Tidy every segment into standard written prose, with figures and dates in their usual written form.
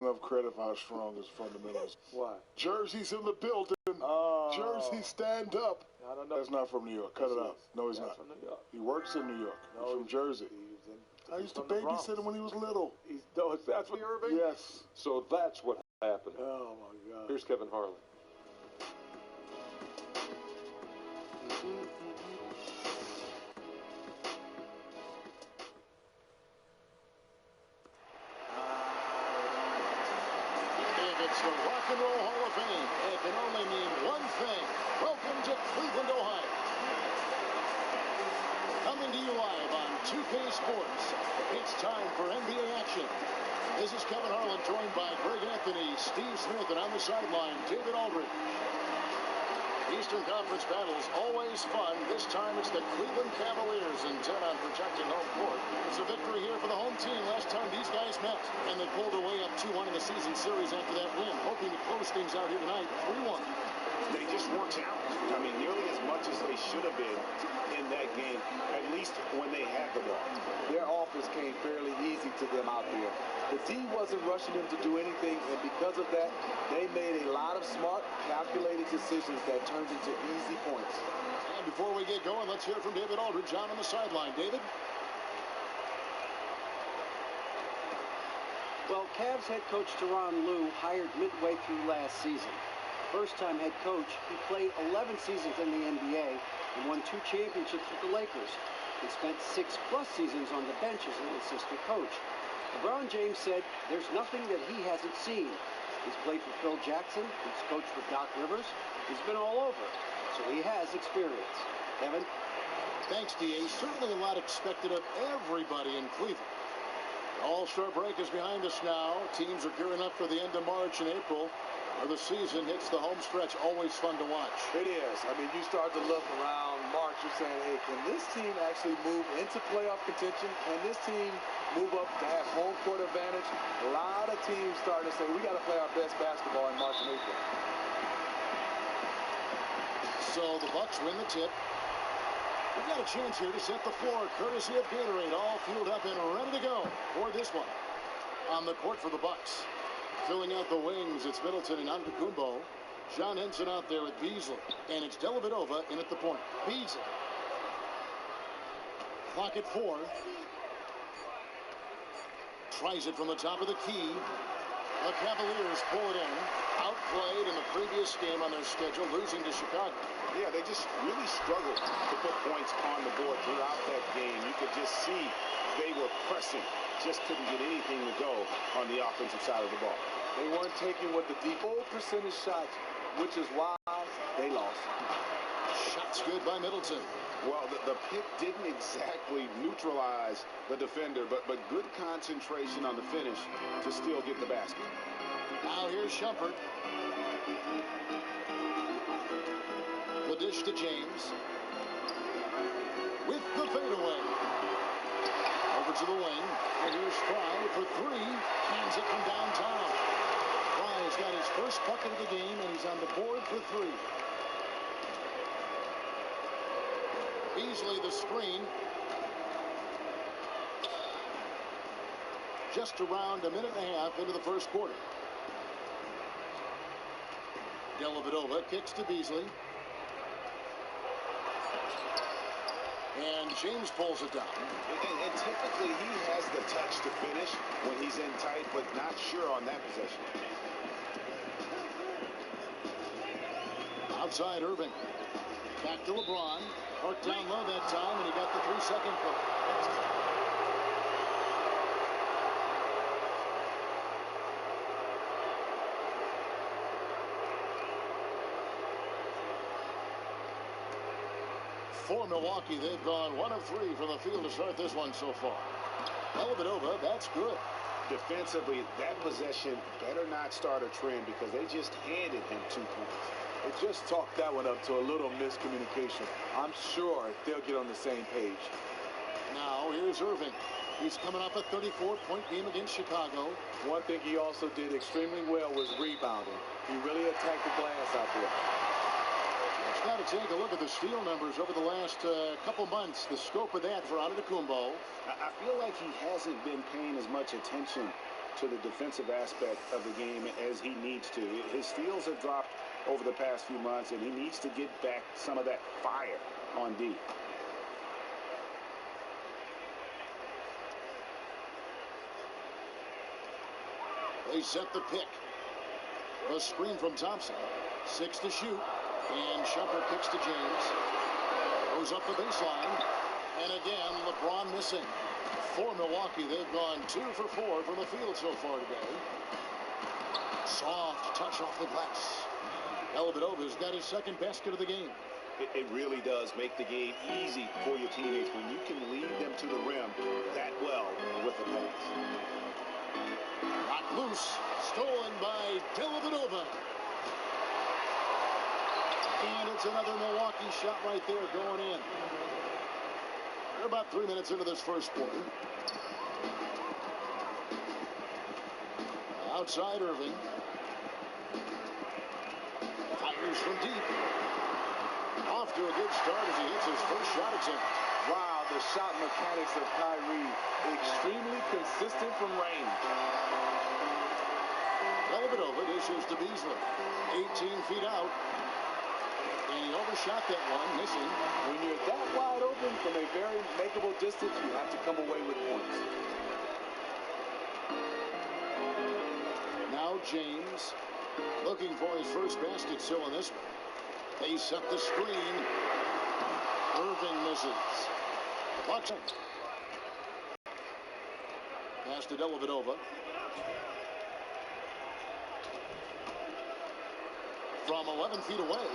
enough credit for how strong his fundamentals. Why? Jersey's in the building. Jersey, stand up. I don't know. That's not from New York. Cut it out. No, he's not. From New York. He works in New York. No, he's from Jersey. I used to babysit him when he was little. That's what Irving? Yes. So that's what happened. Oh, my God. Here's Kevin Harlan. It's the Rock and Roll Hall of Fame. It can only mean one thing. Welcome to Cleveland, Ohio. Coming to you live on 2K Sports. It's time for NBA action. This is Kevin Harlan, joined by Greg Anthony, Steve Smith, and on the sideline, David Aldridge. Eastern Conference battles always fun. This time it's the Cleveland Cavaliers intent on protecting home court. It's a victory here for the home team. Last time these guys met, and they pulled away up 2-1 in the season series after that win, hoping to close things out here tonight 3-1. They just weren't challenged. I mean, nearly as much as they should have been in that game, at least when they had the ball. Their offense came fairly easy to them out there. The D wasn't rushing them to do anything, and because of that, they made a lot of smart, calculated decisions that turned into easy points. And before we get going, let's hear from David Aldridge on the sideline. David? Well, Cavs head coach Tyronn Lue hired midway through last season. First-time head coach, he played 11 seasons in the NBA and won 2 championships with the Lakers. He spent 6+ seasons on the bench as an assistant coach. LeBron James said there's nothing that he hasn't seen. He's played for Phil Jackson. He's coached with Doc Rivers. He's been all over, so he has experience. Kevin? Thanks, D.A. Certainly a lot expected of everybody in Cleveland. The All-Star break is behind us now. Teams are gearing up for the end of March and April, where the season hits the home stretch. Always fun to watch. It is. I mean, you start to look around March, you're saying, hey, can this team actually move into playoff contention? Can this team move up to have home court advantage? A lot of teams starting to say, we got to play our best basketball in March and April. So the Bucks win the tip. We've got a chance here to set the floor, courtesy of Gatorade, all fueled up and ready to go for this one. On the court for the Bucks. Filling out the wings, it's Middleton and Antetokounmpo. John Henson out there with Beasley. And it's Dellavedova in at the point. Beasley. Clock at 4. Tries it from the top of the key. The Cavaliers pull it in. Outplayed in the previous game on their schedule, losing to Chicago. Yeah, they just really struggled to put points on the board throughout that game. You could just see they were pressing. Just couldn't get anything to go on the offensive side of the ball. They weren't taking what the deep percentage shots, which is why they lost. Shots good by Middleton. Well, the pick didn't exactly neutralize the defender, but good concentration on the finish to still get the basket. Now here's Shumpert. The dish to James. With the fadeaway. Over to the wing. And here's Fry for 3. Hands it from downtown. Fry's got his first bucket of the game, and he's on the board for 3. Beasley the screen. Just around a minute and a half into the first quarter. Dellavedova kicks to Beasley. And James pulls it down. And typically he has the touch to finish when he's in tight, but not sure on that possession. Outside Irving. Back to LeBron. Parked down low that time, and he got the 3-second play. For Milwaukee, they've gone 1 of 3 from the field to start this one so far. Dellavedova, that's good. Defensively, that possession better not start a trend because they just handed him 2 points. They just talked that one up to a little miscommunication. I'm sure they'll get on the same page. Now here's Irving. He's coming off a 34-point game against Chicago. One thing he also did extremely well was rebounding. He really attacked the glass out there. Let's got to take a look at the steal numbers over the last couple months. The scope of that for Antetokounmpo. I feel like he hasn't been paying as much attention to the defensive aspect of the game as he needs to. His steals have dropped over the past few months, and he needs to get back some of that fire on D. They set the pick. A screen from Thompson. 6 to shoot. And Shumpert kicks to James. Goes up the baseline. And again, LeBron missing. For Milwaukee, they've gone 2 for 4 from the field so far today. Soft touch off the glass. Dellavedova's got his second basket of the game. It really does make the game easy for your teammates when you can lead them to the rim that well with a pass. Knocked loose. Stolen by Dellavedova. And it's another Milwaukee shot right there going in. We're about 3 minutes into this first quarter. Outside Irving. Fires from deep. Off to a good start as he hits his first shot attempt. Wow, the shot mechanics of Kyrie. Extremely consistent from range. Dellavedova dishes to Beasley. 18 feet out. And he overshot that one, missing. When you're that wide open from a very makeable distance, you have to come away with points. Now James looking for his first basket still in this one. They set the screen. Irving misses. Watch it. Pass to Dellavedova. From 11 feet away.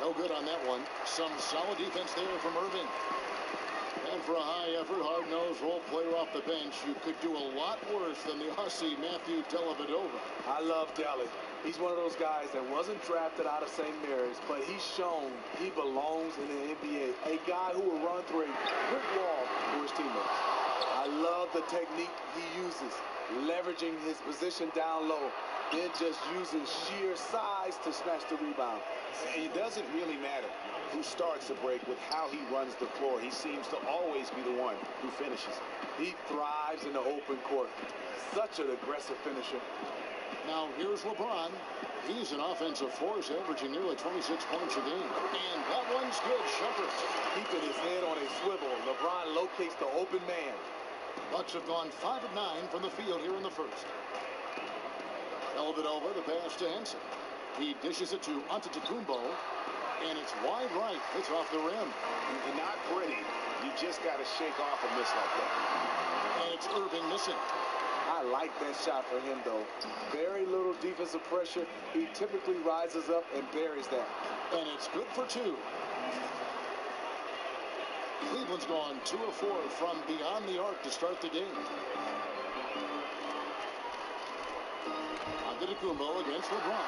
No good on that one. Some solid defense there from Irving. And for a high-effort, hard-nosed role player off the bench, you could do a lot worse than the Aussie Matthew Dellavedova. I love Della. He's one of those guys that wasn't drafted out of St. Mary's, but he's shown he belongs in the NBA. A guy who will run through a brick wall for his teammates. I love the technique he uses, leveraging his position down low, then just using sheer size to snatch the rebound. It doesn't really matter who starts the break with how he runs the floor. He seems to always be the one who finishes. He thrives in the open court. Such an aggressive finisher. Now here's LeBron. He's an offensive force, averaging nearly 26 points a game. And that one's good. Shumpert keeping his head on a swivel. LeBron locates the open man. Bucks have gone 5 of 9 from the field here in the first. Dellavedova, the pass to Henson. He dishes it to Antetokounmpo, and it's wide right. It's off the rim. Not pretty. You just got to shake off a miss like that. And it's Irving missing. I like that shot for him, though. Very little defensive pressure. He typically rises up and buries that. And it's good for 2. Cleveland's gone 2 of 4 from beyond the arc to start the game. Antetokounmpo against LeBron.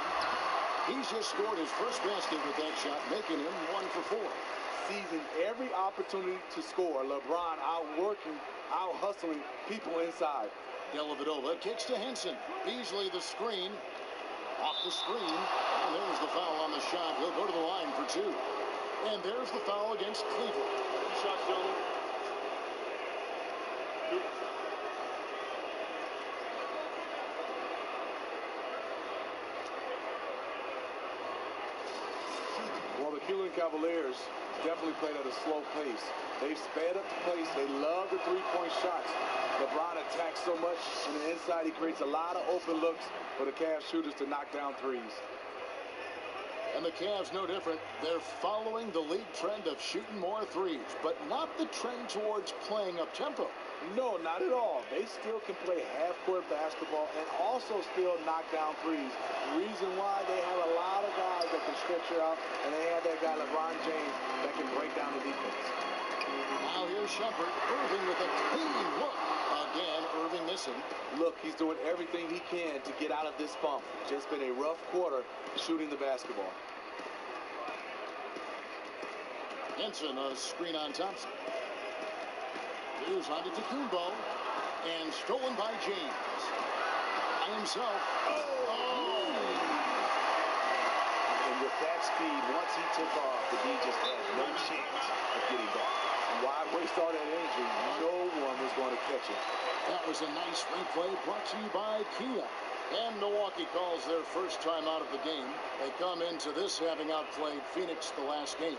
He's just scored his first basket with that shot, making him 1 for 4. Seizing every opportunity to score. LeBron outworking, out-hustling people inside. Dellavedova kicks to Henson. Beasley the screen. Off the screen. And there's the foul on the shot. He'll go to the line for 2. And there's the foul against Cleveland. Shots, gentlemen. Well, the Cavaliers definitely played at a slow pace. They've sped up the pace. They love the three-point shots. LeBron attacks so much on the inside. He creates a lot of open looks for the Cavs shooters to knock down threes. And the Cavs no different. They're following the league trend of shooting more threes, but not the trend towards playing up-tempo. No, not at all. They still can play half-court basketball and also still knock down threes. The reason why they have a lot of guys that can stretch you out, and they have that guy LeBron James that can break down the defense. Now here's Shumpert. Irving with a clean look. Again, Irving missing. Look, he's doing everything he can to get out of this funk. Just been a rough quarter shooting the basketball. Henson, a screen on Thompson. Here's Antetokounmpo, and stolen by James. By himself. And with that speed, once he took off, the D just had no chance of getting back. Wide waste all that energy. No one was going to catch it. That was a nice replay brought to you by Kia. And Milwaukee calls their first time out of the game. They come into this having outplayed Phoenix the last game.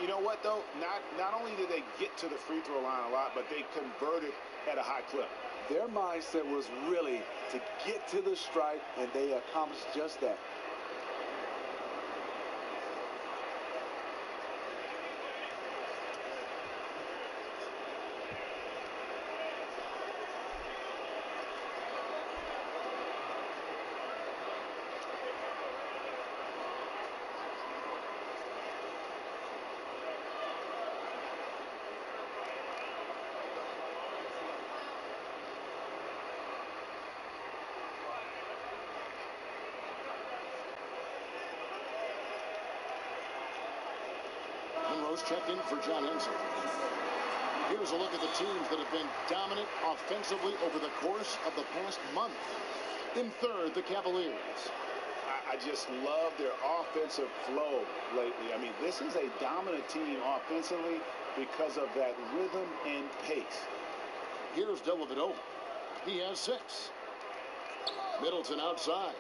You know what, though? Not only did they get to the free throw line a lot, but they converted at a high clip. Their mindset was really to get to the stripe, and they accomplished just that. Monroe's checked in for John Henson. Here's a look at the teams that have been dominant offensively over the course of the past month. In third, the Cavaliers. I just love their offensive flow lately. I mean, this is a dominant team offensively because of that rhythm and pace. Here's Dellavedova. He has 6. Middleton outside.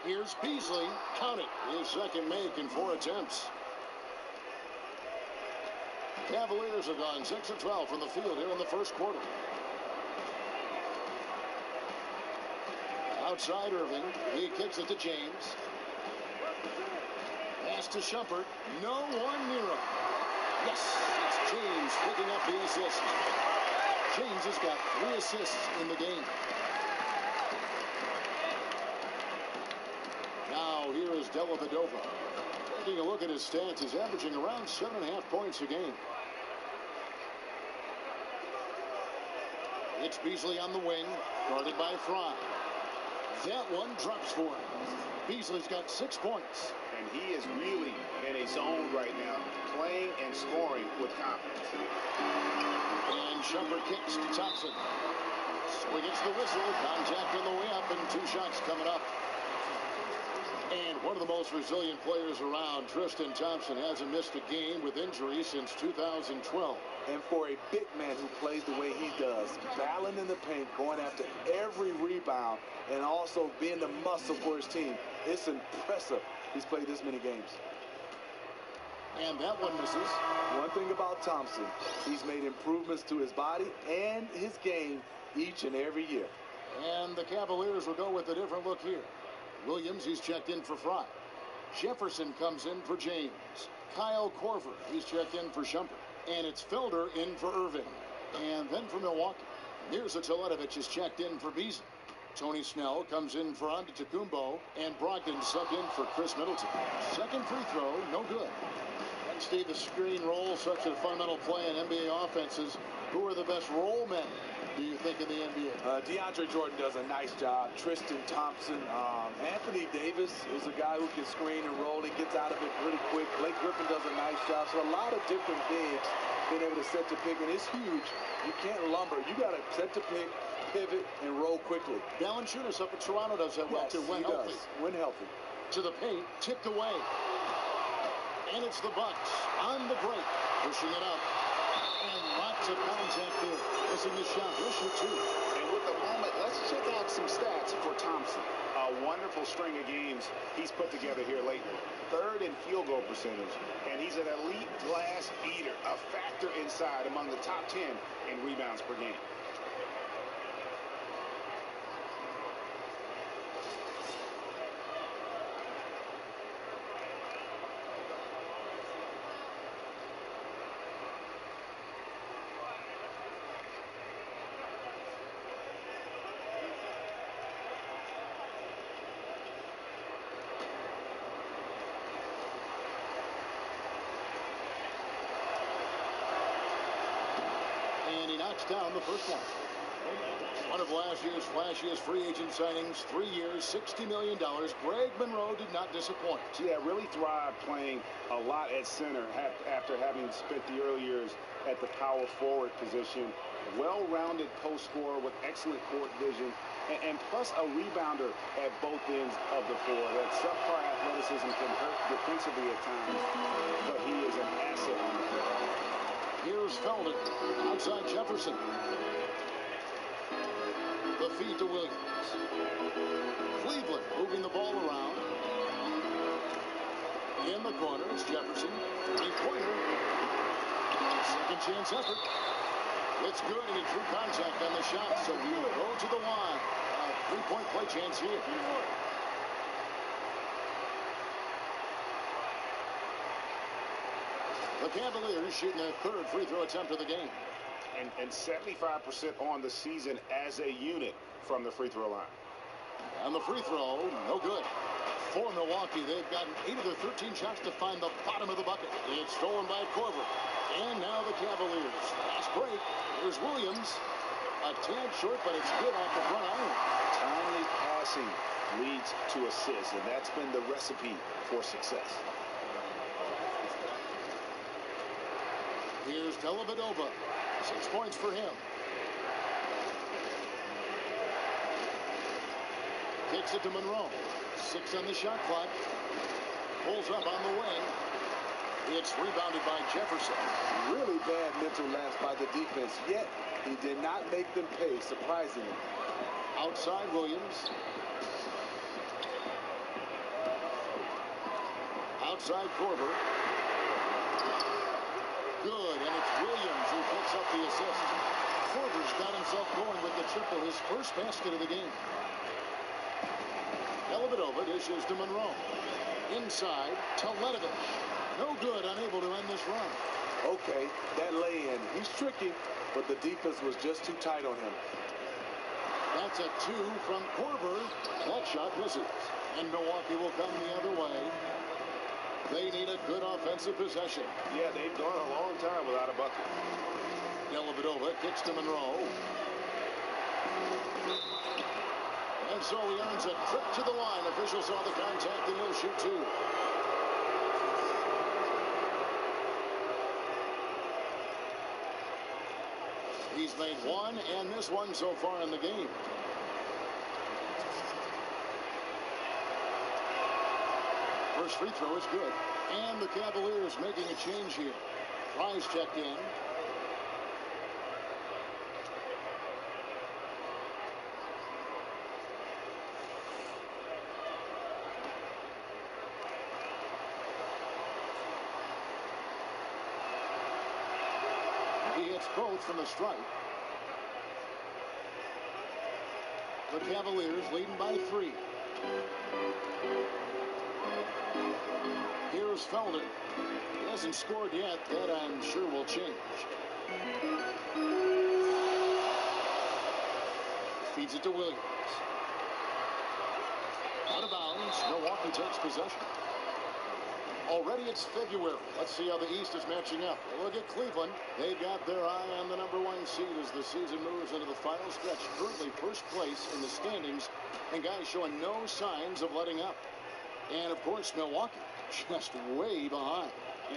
Here's Beasley. Count it. His second make in 4 attempts. Cavaliers have gone 6 of 12 from the field here in the first quarter. Outside Irving. He kicks it to James. Pass to Shumpert. No one near him. Yes, it's James picking up the assist. James has got 3 assists in the game. Now here is Dellavedova. Taking a look at his stats, he's averaging around 7.5 points a game. It's Beasley on the wing, guarded by Fry. That one drops for him. Beasley's got 6 points. And he is really in a zone right now, playing and scoring with confidence. And Shumpert kicks to Thompson. Swing gets the whistle. Contact on the way up, and 2 shots coming up. And one of the most resilient players around, Tristan Thompson, hasn't missed a game with injury since 2012. And for a big man who plays the way he does, battling in the paint, going after every rebound, and also being the muscle for his team, it's impressive he's played this many games. And that one misses. One thing about Thompson, he's made improvements to his body and his game each and every year. And the Cavaliers will go with a different look here. Williams, he's checked in for Fry. Jefferson comes in for James. Kyle Korver, he's checked in for Shumpert. And it's Felder in for Irving. And then for Milwaukee, Mirza Teletovic is checked in for Beasley. Tony Snell comes in for Antetokounmpo, and Brogdon subbed in for Chris Middleton. Second free throw, no good. And Steve, the screen roll, such a fundamental play in NBA offenses. Who are the best roll men, do you think, in the NBA? DeAndre Jordan does a nice job. Tristan Thompson. Anthony Davis is a guy who can screen and roll. He gets out of it pretty quick. Blake Griffin does a nice job. So a lot of different bigs being able to set to pick, and it's huge. You can't lumber. You got to set to pick, pivot, and roll quickly. Valanciunas up at Toronto does that well, too, when healthy. When healthy. To the paint, tipped away. And it's the Bucks on the break, pushing it up. And lots of contact there. Missing the shot. He'll shoot 2. And with the moment, let's check out some stats for Thompson. A wonderful string of games he's put together here lately. 3rd in field goal percentage. And he's an elite glass eater, a factor inside among the top 10 in rebounds per game. And he knocks down the first one. One of last year's flashiest free agent signings, 3 years, $60 million. Greg Monroe did not disappoint. Yeah, really thrived playing a lot at center after having spent the early years at the power forward position. well-rounded post scorer with excellent court vision, and plus a rebounder at both ends of the floor. That subpar athleticism can hurt defensively at times, but he is an asset on the floor. Here's Felden. Outside Jefferson. The feed to Williams. Cleveland moving the ball around. In the corner, it's Jefferson. Three-pointer. Second chance effort. It's good, and he drew contact on the shot, so we'll go to the line. A three-point play chance here. The Cavaliers shooting their third free throw attempt of the game. And 75% on the season as a unit from the free throw line. And the free throw, no good. For Milwaukee, they've gotten 8 of their 13 shots to find the bottom of the bucket. It's stolen by Korver. And now the Cavaliers. Last break. Here's Williams. A tad short, but it's good off the front iron. Timely passing leads to assists, and that's been the recipe for success. Here's Dellavedova. 6 points for him. Takes it to Monroe. 6 on the shot clock. Pulls up on the wing. It's rebounded by Jefferson. Really bad mental lapse by the defense, yet he did not make them pay, surprisingly. Outside Williams. Outside Korver. Good, and it's Williams who picks up the assist. Korver's got himself going with the triple, his first basket of the game. Dellavedova dishes to Monroe. Inside to Ledovich. No good, unable to end this run. Okay, that lay-in, he's tricky, but the defense was just too tight on him. That's a 2 from Korver. That shot misses. And Milwaukee will come the other way. They need a good offensive possession. Yeah, they've gone a long time without a bucket. Dellavedova kicks to Monroe. And so he earns a trip to the line. Officials saw the contact, and he'll shoot 2. He's made 1 and missed 1 so far in the game. First free throw is good. And the Cavaliers making a change here. Price checked in. He hits both from the stripe. The Cavaliers leading by 3. Here's Felder. He hasn't scored yet. That I'm sure will change. Feeds it to Williams. Out of bounds. Milwaukee takes possession. Already it's February. Let's see how the East is matching up. Look at Cleveland. They've got their eye on the #1 seed as the season moves into the final stretch. Currently first place in the standings, and guys showing no signs of letting up. And of course, Milwaukee just way behind.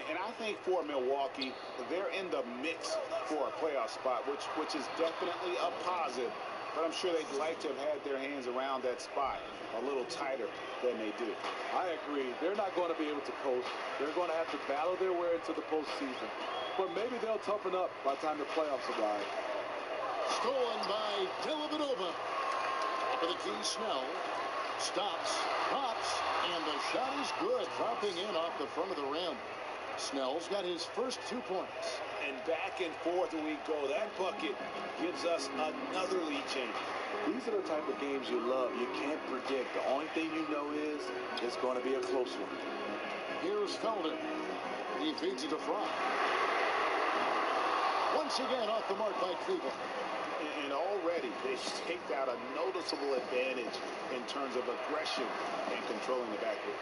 And I think for Milwaukee, they're in the mix for a playoff spot, which is definitely a positive. But I'm sure they'd like to have had their hands around that spot a little tighter than they do. I agree. They're not going to be able to coast. They're going to have to battle their way into the postseason. But maybe they'll toughen up by the time the playoffs arrive. Stolen by Dellavedova. Top of the key, Snell. Stops, pops, and the shot is good. Dropping in off the front of the rim. Snell's got his first 2 points. And back and forth we go. That bucket gives us another lead change. These are the type of games you love. You can't predict. The only thing you know is it's going to be a close one. Here's Felder. He feeds it to Fry. Once again off the mark by Cleveland. And already they've staked out a noticeable advantage in terms of aggression and controlling the backcourt.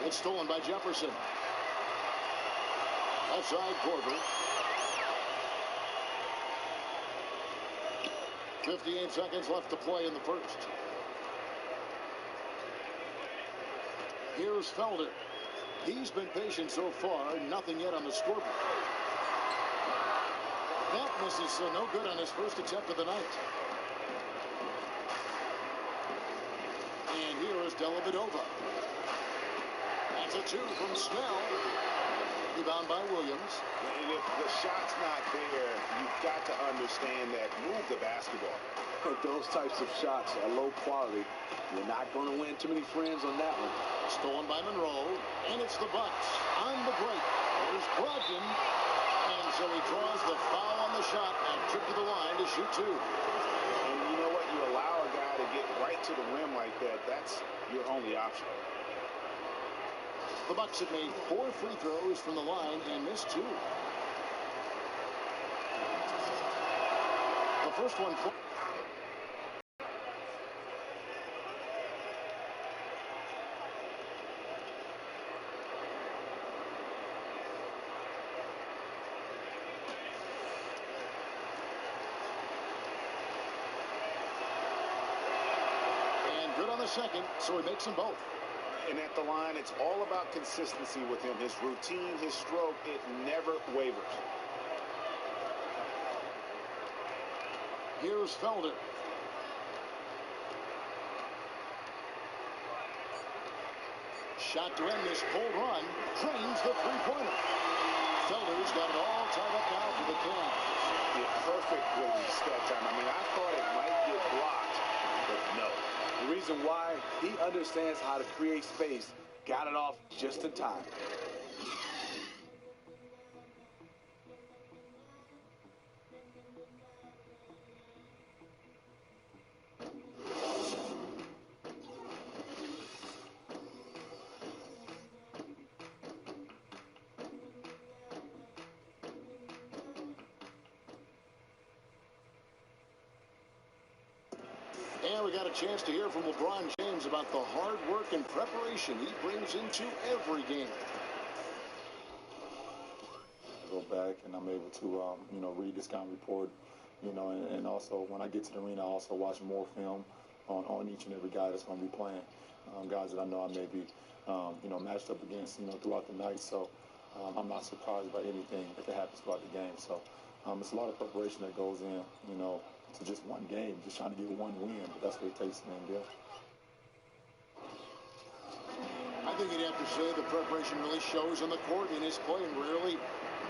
It's stolen by Jefferson. Outside Korver. 58 seconds left to play in the first. Here's Felder. He's been patient so far. Nothing yet on the scoreboard. That misses, so no good on his first attempt of the night. And here is Dellavedova. That's a 2 from Snell. Rebound by Williams. And if the shot's not there, you've got to understand that. Move the basketball. Those types of shots are low quality. You're not going to win too many friends on that one. Stolen by Monroe. And it's the Bucks on the break. There's Brogdon. And so he draws the foul on the shot and trip to the line to shoot 2. And you know what? You allow a guy to get right to the rim like that. That's your only option. The Bucks have made 4 free throws from the line and missed 2. The first one. And good on the second, so he makes them both. And at the line, it's all about consistency with him. His routine, his stroke, it never wavers. Here's Felder. Shot to end this cold run. Drains the three-pointer. Felder's got it all tied up now for the Cavs. Yeah, perfect release that time. I mean, I thought it might get blocked, but no. The reason why, he understands how to create space. Got it off just in time. And we got a chance to hear from LeBron James about the hard work and preparation he brings into every game. I go back and I'm able to, read the scout report, and also when I get to the arena, I also watch more film on each and every guy that's going to be playing, guys that I know I may be, matched up against, throughout the night. So I'm not surprised by anything if it happens throughout the game. So it's a lot of preparation that goes in, to just one game, just trying to get one win, but that's what it takes in the NBA. I think you'd have to say the preparation really shows on the court in his play, and rarely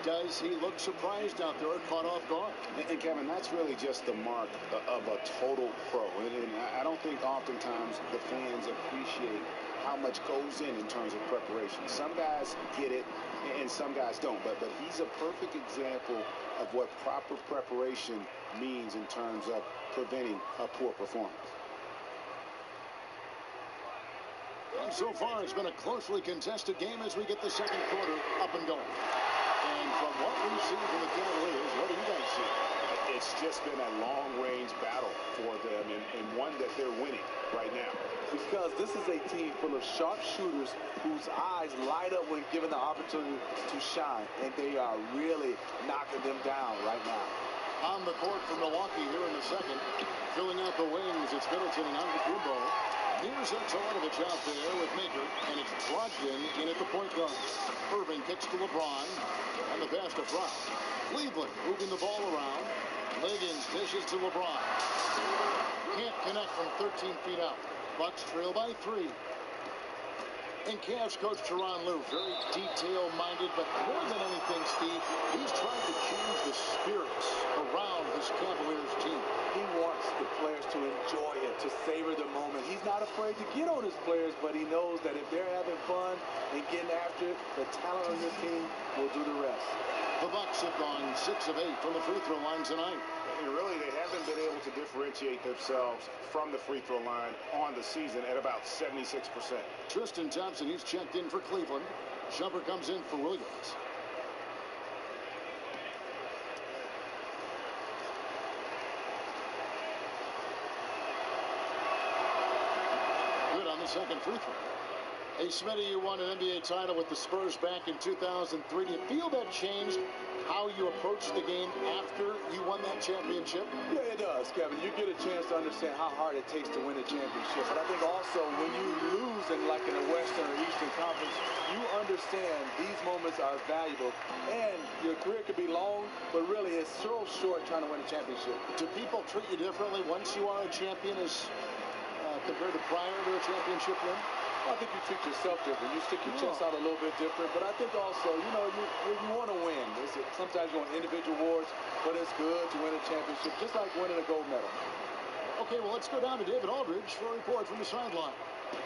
does he look surprised out there or caught off guard. And Kevin, that's really just the mark of a total pro. And I don't think oftentimes the fans appreciate how much goes in terms of preparation. Some guys get it and some guys don't, but he's a perfect example of what proper preparation means in terms of preventing a poor performance. And so far, it's been a closely contested game as we get the second quarter up and going. And from what we've seen from the Cavaliers, what do you guys see? It's just been a long-range battle for them and one that they're winning right now. Because this is a team full of sharp shooters whose eyes light up when given the opportunity to shine. And they are really knocking them down right now. On the court for Milwaukee here in the second. Filling out the wings, it's Middleton and Antetokounmpo. Here's Atolovich out there with Maker, and it's Brogdon in at the point guard. Irving kicks to LeBron, and the pass to Front. Cleveland moving the ball around. Liggins dishes to LeBron. Can't connect from 13 feet out. Bucks trail by 3. And Cavs coach Tyronn Lue, very detail-minded, but more than anything, Steve, he's trying to change the spirits around this Cavaliers team. He wants the players to enjoy it, to savor the moment. He's not afraid to get on his players, but he knows that if they're having fun and getting after it, the talent on this team will do the rest. The Bucks have gone 6 of 8 from the free throw line tonight. And really, they haven't been able to differentiate themselves from the free throw line on the season at about 76%. Tristan Thompson, he's checked in for Cleveland. Jumper comes in for Williams. Good on the second free throw. Hey, Smitty, you won an NBA title with the Spurs back in 2003. Do you feel that changed how you approach the game after you won that championship? Yeah, it does, Kevin. You get a chance to understand how hard it takes to win a championship. But I think also when you lose in like in the Western or Eastern Conference, you understand these moments are valuable. And your career could be long, but really it's so short trying to win a championship. Do people treat you differently once you are a champion as compared to prior to a championship win? I think you treat yourself different. You stick your chest out a little bit different. But I think also, you know, you want to win. Sometimes you want individual awards, but it's good to win a championship, just like winning a gold medal. Okay, well, let's go down to David Aldridge for a report from the sideline.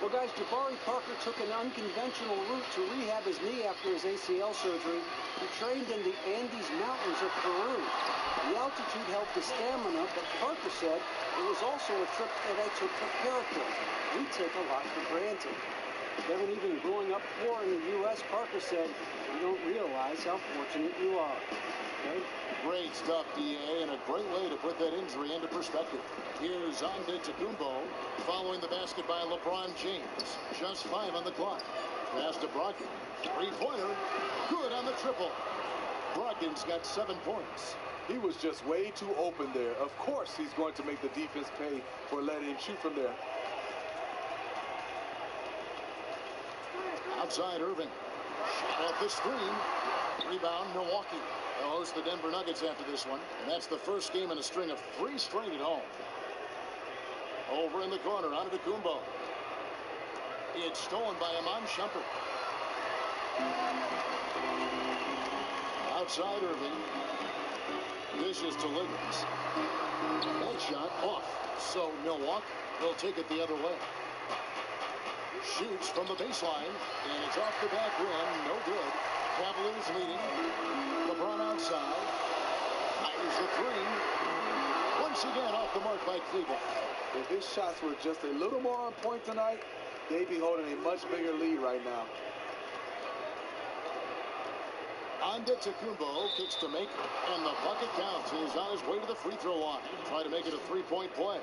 Well, guys, Jabari Parker took an unconventional route to rehab his knee after his ACL surgery. He trained in the Andes Mountains of Peru. The altitude helped his stamina, but Parker said it was also a trip that I took for character. We take a lot for granted. Kevin, even growing up poor in the U.S., Parker said, you don't realize how fortunate you are. Okay? Great stuff, D.A., and a great way to put that injury into perspective. Here's Antetokounmpo following the basket by LeBron James. Just 5 on the clock. Pass to Brogdon. Three-pointer. Good on the triple. Brogdon's got 7 points. He was just way too open there. Of course he's going to make the defense pay for letting him shoot from there. Outside Irving. Shot off the screen. Rebound Milwaukee. They'll host the Denver Nuggets after this one. And that's the first game in a string of 3 straight at home. Over in the corner, Antetokounmpo. It's stolen by Iman Shumpert. Outside Irving. Dishes to Liggins. That shot off. So Milwaukee will take it the other way. Shoots from the baseline, and it's off the back rim. No good. Cavaliers leading. LeBron outside. Fires the 3. Once again off the mark by Cleveland. If his shots were just a little more on point tonight, they'd be holding a much bigger lead right now. Antetokounmpo kicks to make it, and the bucket counts. He's on his way to the free throw line. Try to make it a 3-point play.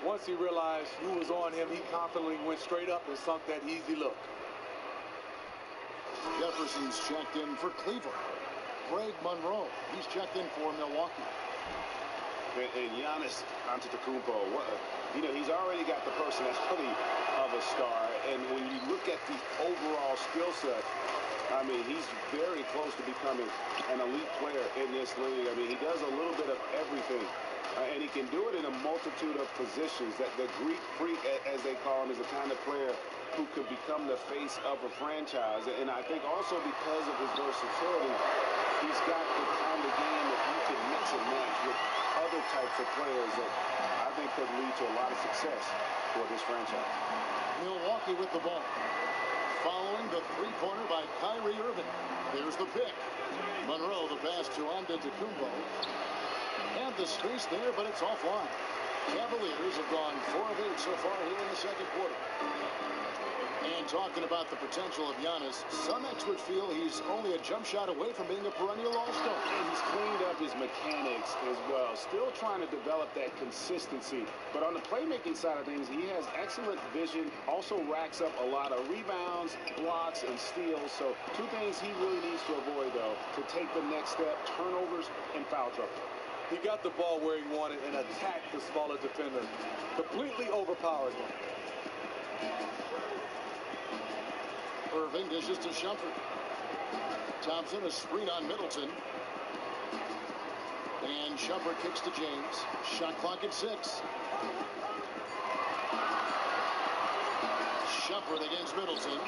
Once he realized who was on him, he confidently went straight up and sunk that easy look. Jefferson's checked in for Cleveland. Greg Monroe, he's checked in for Milwaukee. And Giannis Antetokounmpo, you know, he's already got the personality of a star. And when you look at the overall skill set, I mean, he's very close to becoming an elite player in this league. I mean, he does a little bit of everything. And he can do it in a multitude of positions. That the Greek freak, as they call him, is the kind of player who could become the face of a franchise. And I think also because of his versatility, he's got the kind of game that you can mix and match with other types of players that I think could lead to a lot of success for this franchise. Milwaukee with the ball. Following the three-pointer by Kyrie Irving. Here's the pick. Monroe, the pass to Antetokounmpo. And the space there, but it's offline. Cavaliers have gone 4 of 8 so far here in the second quarter. And talking about the potential of Giannis, some experts feel he's only a jump shot away from being a perennial all-star. And he's cleaned up his mechanics as well. Still trying to develop that consistency. But on the playmaking side of things, he has excellent vision. Also racks up a lot of rebounds, blocks, and steals. So 2 things he really needs to avoid, though, to take the next step: turnovers and foul trouble. He got the ball where he wanted and attacked the smaller defender. Completely overpowered him. Irving dishes to Shumpert. Thompson, a screen on Middleton. And Shumpert kicks to James. Shot clock at 6. Shumpert against Middleton.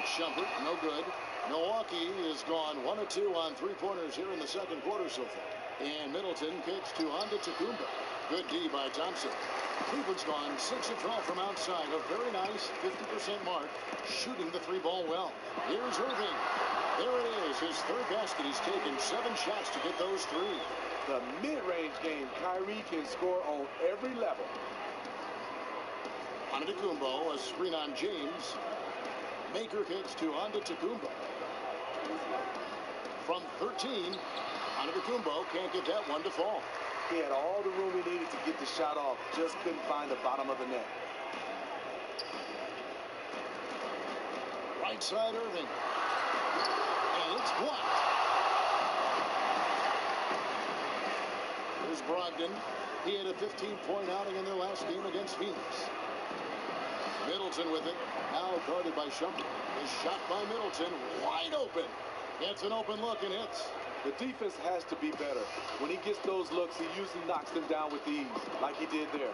Shumpert, no good. Milwaukee has gone 1 of 2 on 3-pointers here in the second quarter so far. And Middleton kicks to Antetokounmpo. Good D by Thompson. Cleveland's gone 6 of 12 from outside. A very nice 50% mark. Shooting the 3-ball well. Here's Irving. There it is. His 3rd basket. He's taken 7 shots to get those 3. The mid-range game, Kyrie can score on every level. Antetokounmpo, a screen on James. Maker kicks to Antetokounmpo. From 13, Antetokounmpo can't get that one to fall. He had all the room he needed to get the shot off. Just couldn't find the bottom of the net. Right side Irving. And it's blocked. Here's Brogdon. He had a 15-point outing in their last game against Phoenix. Middleton with it. Now guarded by Shumpert. His shot by Middleton. Wide open. Gets an open look and hits. The defense has to be better. When he gets those looks, he usually knocks them down with ease, like he did there.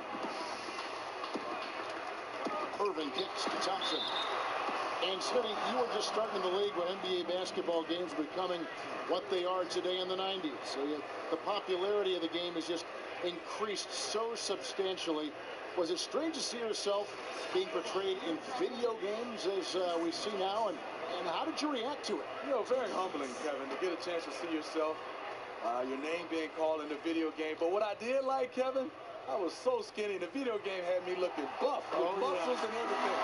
Irving kicks to Thompson. And Smitty, you were just starting in the league when NBA basketball games were becoming what they are today in the 90s. So the popularity of the game has just increased so substantially. Was it strange to see yourself being portrayed in video games as we see now? And how did you react to it? You know, very humbling, Kevin, to get a chance to see yourself, your name being called in the video game. But what I did like, Kevin, I was so skinny. The video game had me looking buff with muscles and everything.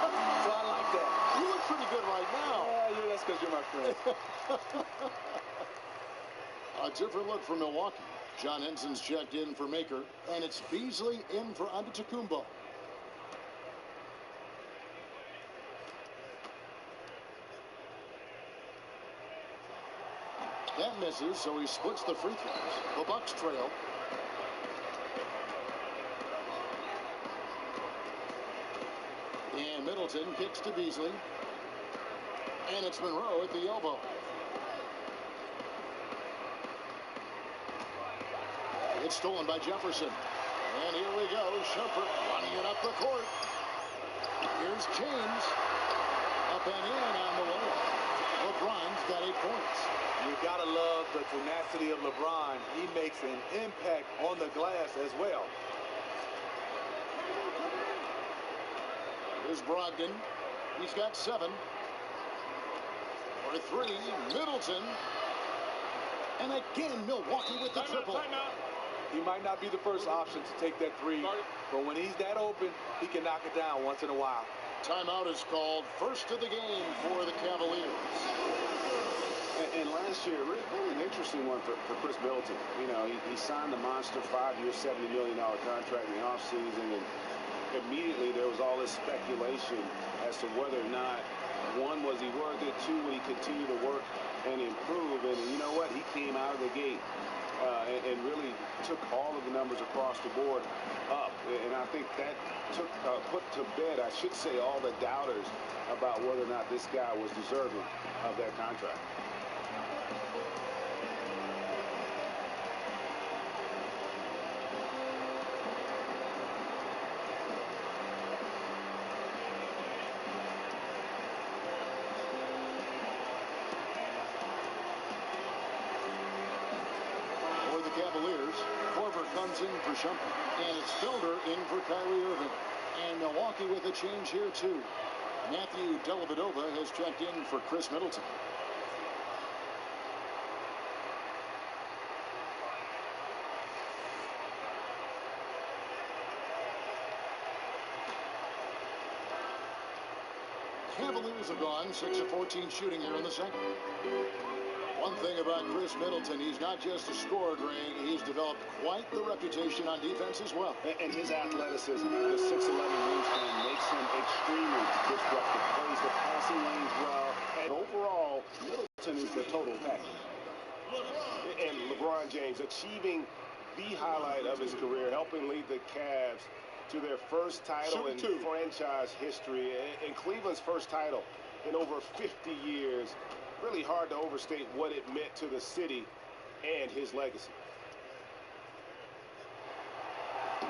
So I like that. You look pretty good right now. Yeah, that's because you're my friend. A different look for Milwaukee. John Henson's checked in for Maker, and it's Beasley in for Antetokounmpo. That misses, so he splits the free throws. The Bucks trail. And Middleton kicks to Beasley. And it's Monroe at the elbow. It's stolen by Jefferson. And here we go. Shumpert running it up the court. Here's James. Up and in on the way. LeBron's got 8 points. You gotta love the tenacity of LeBron. He makes an impact on the glass as well. Here's Brogdon. He's got 7. For 3, Middleton. And again, Milwaukee with the triple. He might not be the first option to take that 3, but when he's that open, he can knock it down once in a while. Timeout is called. First of the game for the Cavaliers. And last year, really an interesting one for Chris Middleton. You know, he signed the monster 5-year, $70 million contract in the offseason, and immediately there was all this speculation as to whether or not, 1, was he worth it, 2, would he continue to work and improve, and you know what, he came out of the gate and really took all of the numbers across the board up, and I think that put to bed, I should say, all the doubters about whether or not this guy was deserving of that contract. Cavaliers. Korver comes in for Shumpert. And it's Felder in for Kyrie Irving. And Milwaukee with a change here, too. Matthew Dellavedova has checked in for Chris Middleton. Cavaliers have gone 6 of 14 shooting here in the second. One thing about Chris Middleton, he's not just a scorer, Greg. He's developed quite the reputation on defense as well. And his athleticism, the 6'11" wingspan, makes him extremely disruptive. Plays the passing lanes well. And overall, Middleton is the total package. And LeBron James achieving the highlight of his career, helping lead the Cavs to their first title in franchise history, and Cleveland's first title in over 50 years. Really hard to overstate what it meant to the city and his legacy.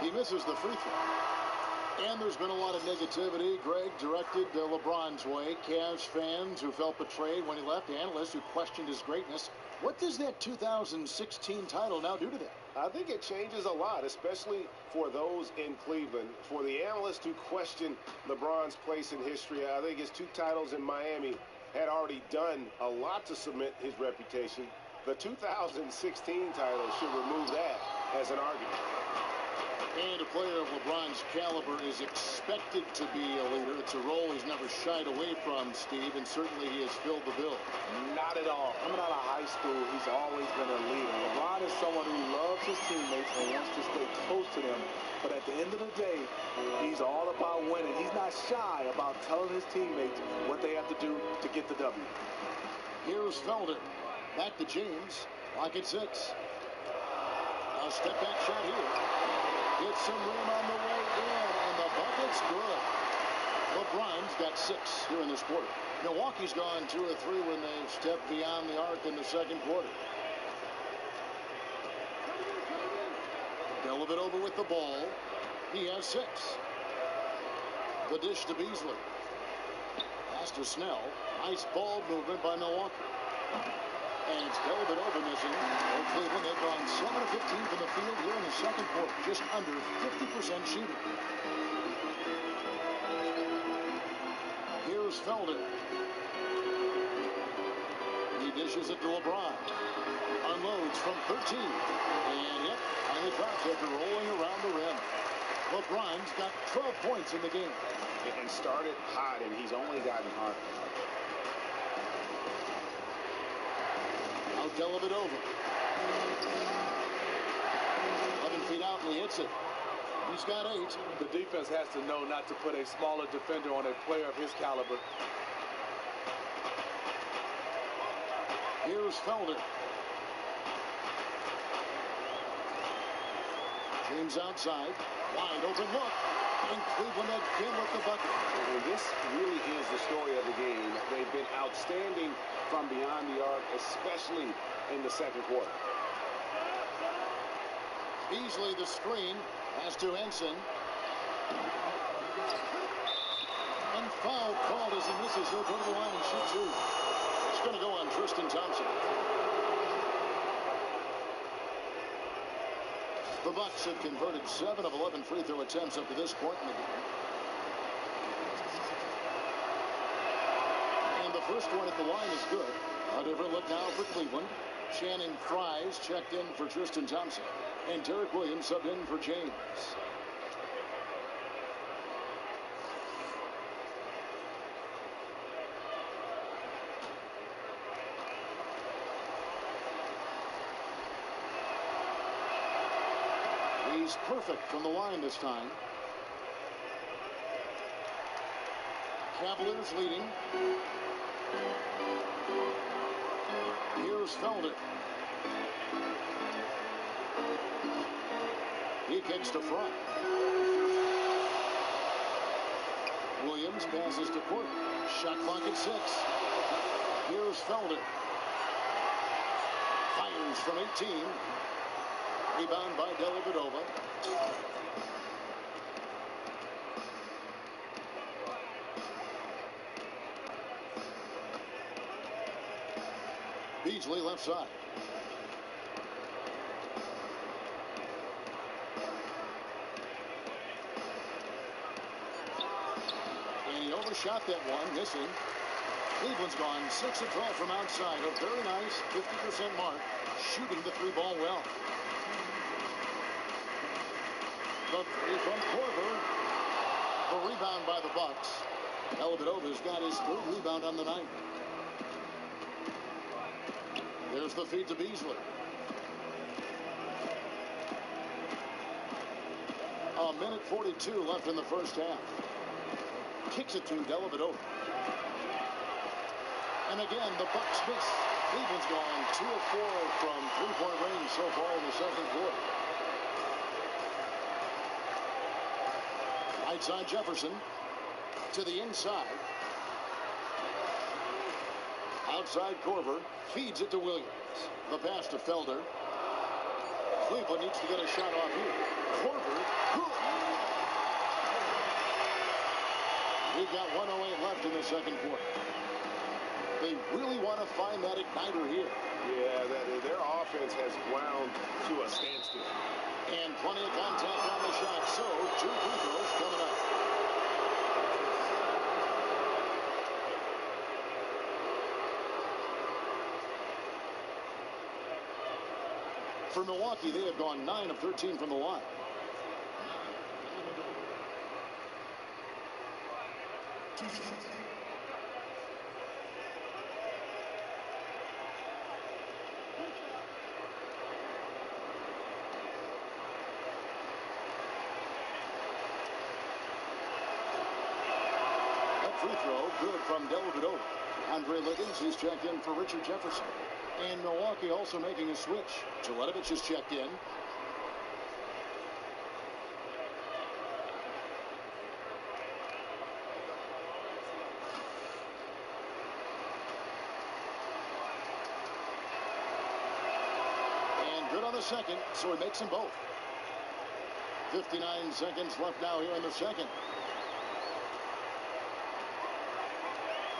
He misses the free throw. And there's been a lot of negativity, Greg, directed LeBron's way. Cavs fans who felt betrayed when he left, analysts who questioned his greatness. What does that 2016 title now do to that? I think it changes a lot, especially for those in Cleveland. For the analysts who question LeBron's place in history, I think his 2 titles in Miami had already done a lot to cement his reputation. The 2016 title should remove that as an argument. And a player of LeBron's caliber is expected to be a leader. It's a role he's never shied away from, Steve, and certainly he has filled the bill. Not at all. Coming out of high school, he's always been a leader. LeBron is someone who loves his teammates and wants to stay close to them. But at the end of the day, he's all about winning. He's not shy about telling his teammates what they have to do to get the W. Here's Felder. Back to James. Lock at 6. A step back shot here. Hits some rim on the way in, and the bucket's good. LeBron's got 6 here in this quarter. Milwaukee's gone 2 of 3 when they've stepped beyond the arc in the second quarter. Dellavedova with the ball. He has 6. The dish to Beasley. Pass to Snell. Nice ball movement by Milwaukee. And it's Dellavedova missing. For Cleveland, they've gone 7 of 15 from the field here in the second quarter. Just under 50% shooting. Here's Felder. He dishes it to LeBron. Unloads from 13. And yep, finally drops after rolling around the rim. LeBron's got 12 points in the game. And started hot, and he's only gotten hotter. Now Dellavedova. 11 feet out, and he hits it. He's got 8. The defense has to know not to put a smaller defender on a player of his caliber. Here's Felder. James outside. Wide open look. And Cleveland again with the bucket. And this really is the story of the game. They've been outstanding from beyond the arc, especially in the second quarter. Beasley the screen. Pass to Henson. And foul called as he misses. He'll go to the line and shoot 2. It's going to go on Tristan Thompson. The Bucks have converted 7 of 11 free throw attempts up to this point in the game. And the first one at the line is good. A different look now for Cleveland. Channing Frye's checked in for Tristan Thompson. And Derek Williams subbed in for James. He's perfect from the line this time. Cavaliers leading. Here's Felder. He kicks to front. Williams passes to Court. Shot clock at 6. Here's Felder. Fires from 18. Rebound by Dellavedova. Beasley left side. And he overshot that one, missing. Cleveland's gone 6 of 12 from outside. A very nice 50% mark, shooting the 3-ball well. The 3 from Korver. The rebound by the Bucks. Dellavedova's got his 3rd rebound on the night. There's the feed to Beasley. A minute 42 left in the first half. Kicks it to Dellavedova. And again, the Bucks miss. Cleveland's gone 2 of 4 from 3-point range so far in the second quarter. Right side Jefferson to the inside. Outside Korver feeds it to Williams. The pass to Felder. Cleveland needs to get a shot off here. Korver. We've got 1:08 left in the second quarter. They really want to find that igniter here. Yeah, their offense has ground to a standstill. And plenty of contact on the shot. So 2 free throws coming up. For Milwaukee, they have gone 9 of 13 from the line. That free throw, good from Dellavedova. Andre Liggins, he's checked in for Richard Jefferson. And Milwaukee also making a switch. Jeletovic is checked in. the second, so he makes them both. 59 seconds left now here in the second.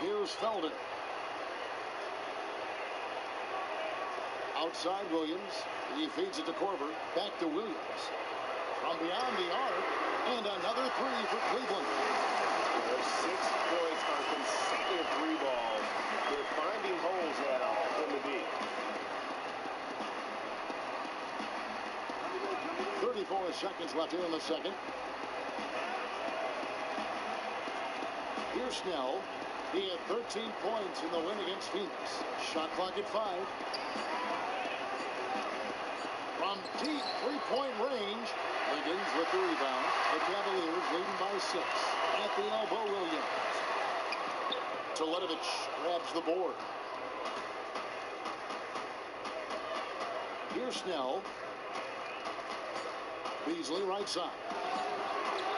Here's Felder. Outside Williams. He feeds it to Korver. Back to Williams. From beyond the arc. And another three for Cleveland. There's 6 points on consecutive 3 balls. They're finding holes now in the D. 34 seconds left here in the second. Here's Snell. He had 13 points in the win against Phoenix. Shot clock at 5. From deep three-point range, Wiggins with the rebound. The Cavaliers leading by 6. At the elbow, Williams. Teletovic grabs the board. Here's Snell. Beasley right side.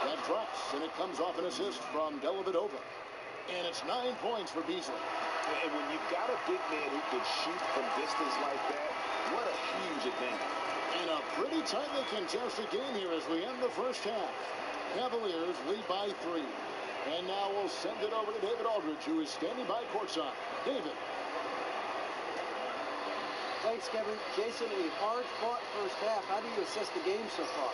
That drops, and it comes off an assist from Dellavedova. And it's 9 points for Beasley. And when you've got a big man who can shoot from distance like that, what a huge advantage. And a pretty tightly contested game here as we end the first half. Cavaliers lead by 3. And now we'll send it over to David Aldridge, who is standing by courtside. David. Thanks, Kevin. Jason, a hard-fought first half. How do you assess the game so far?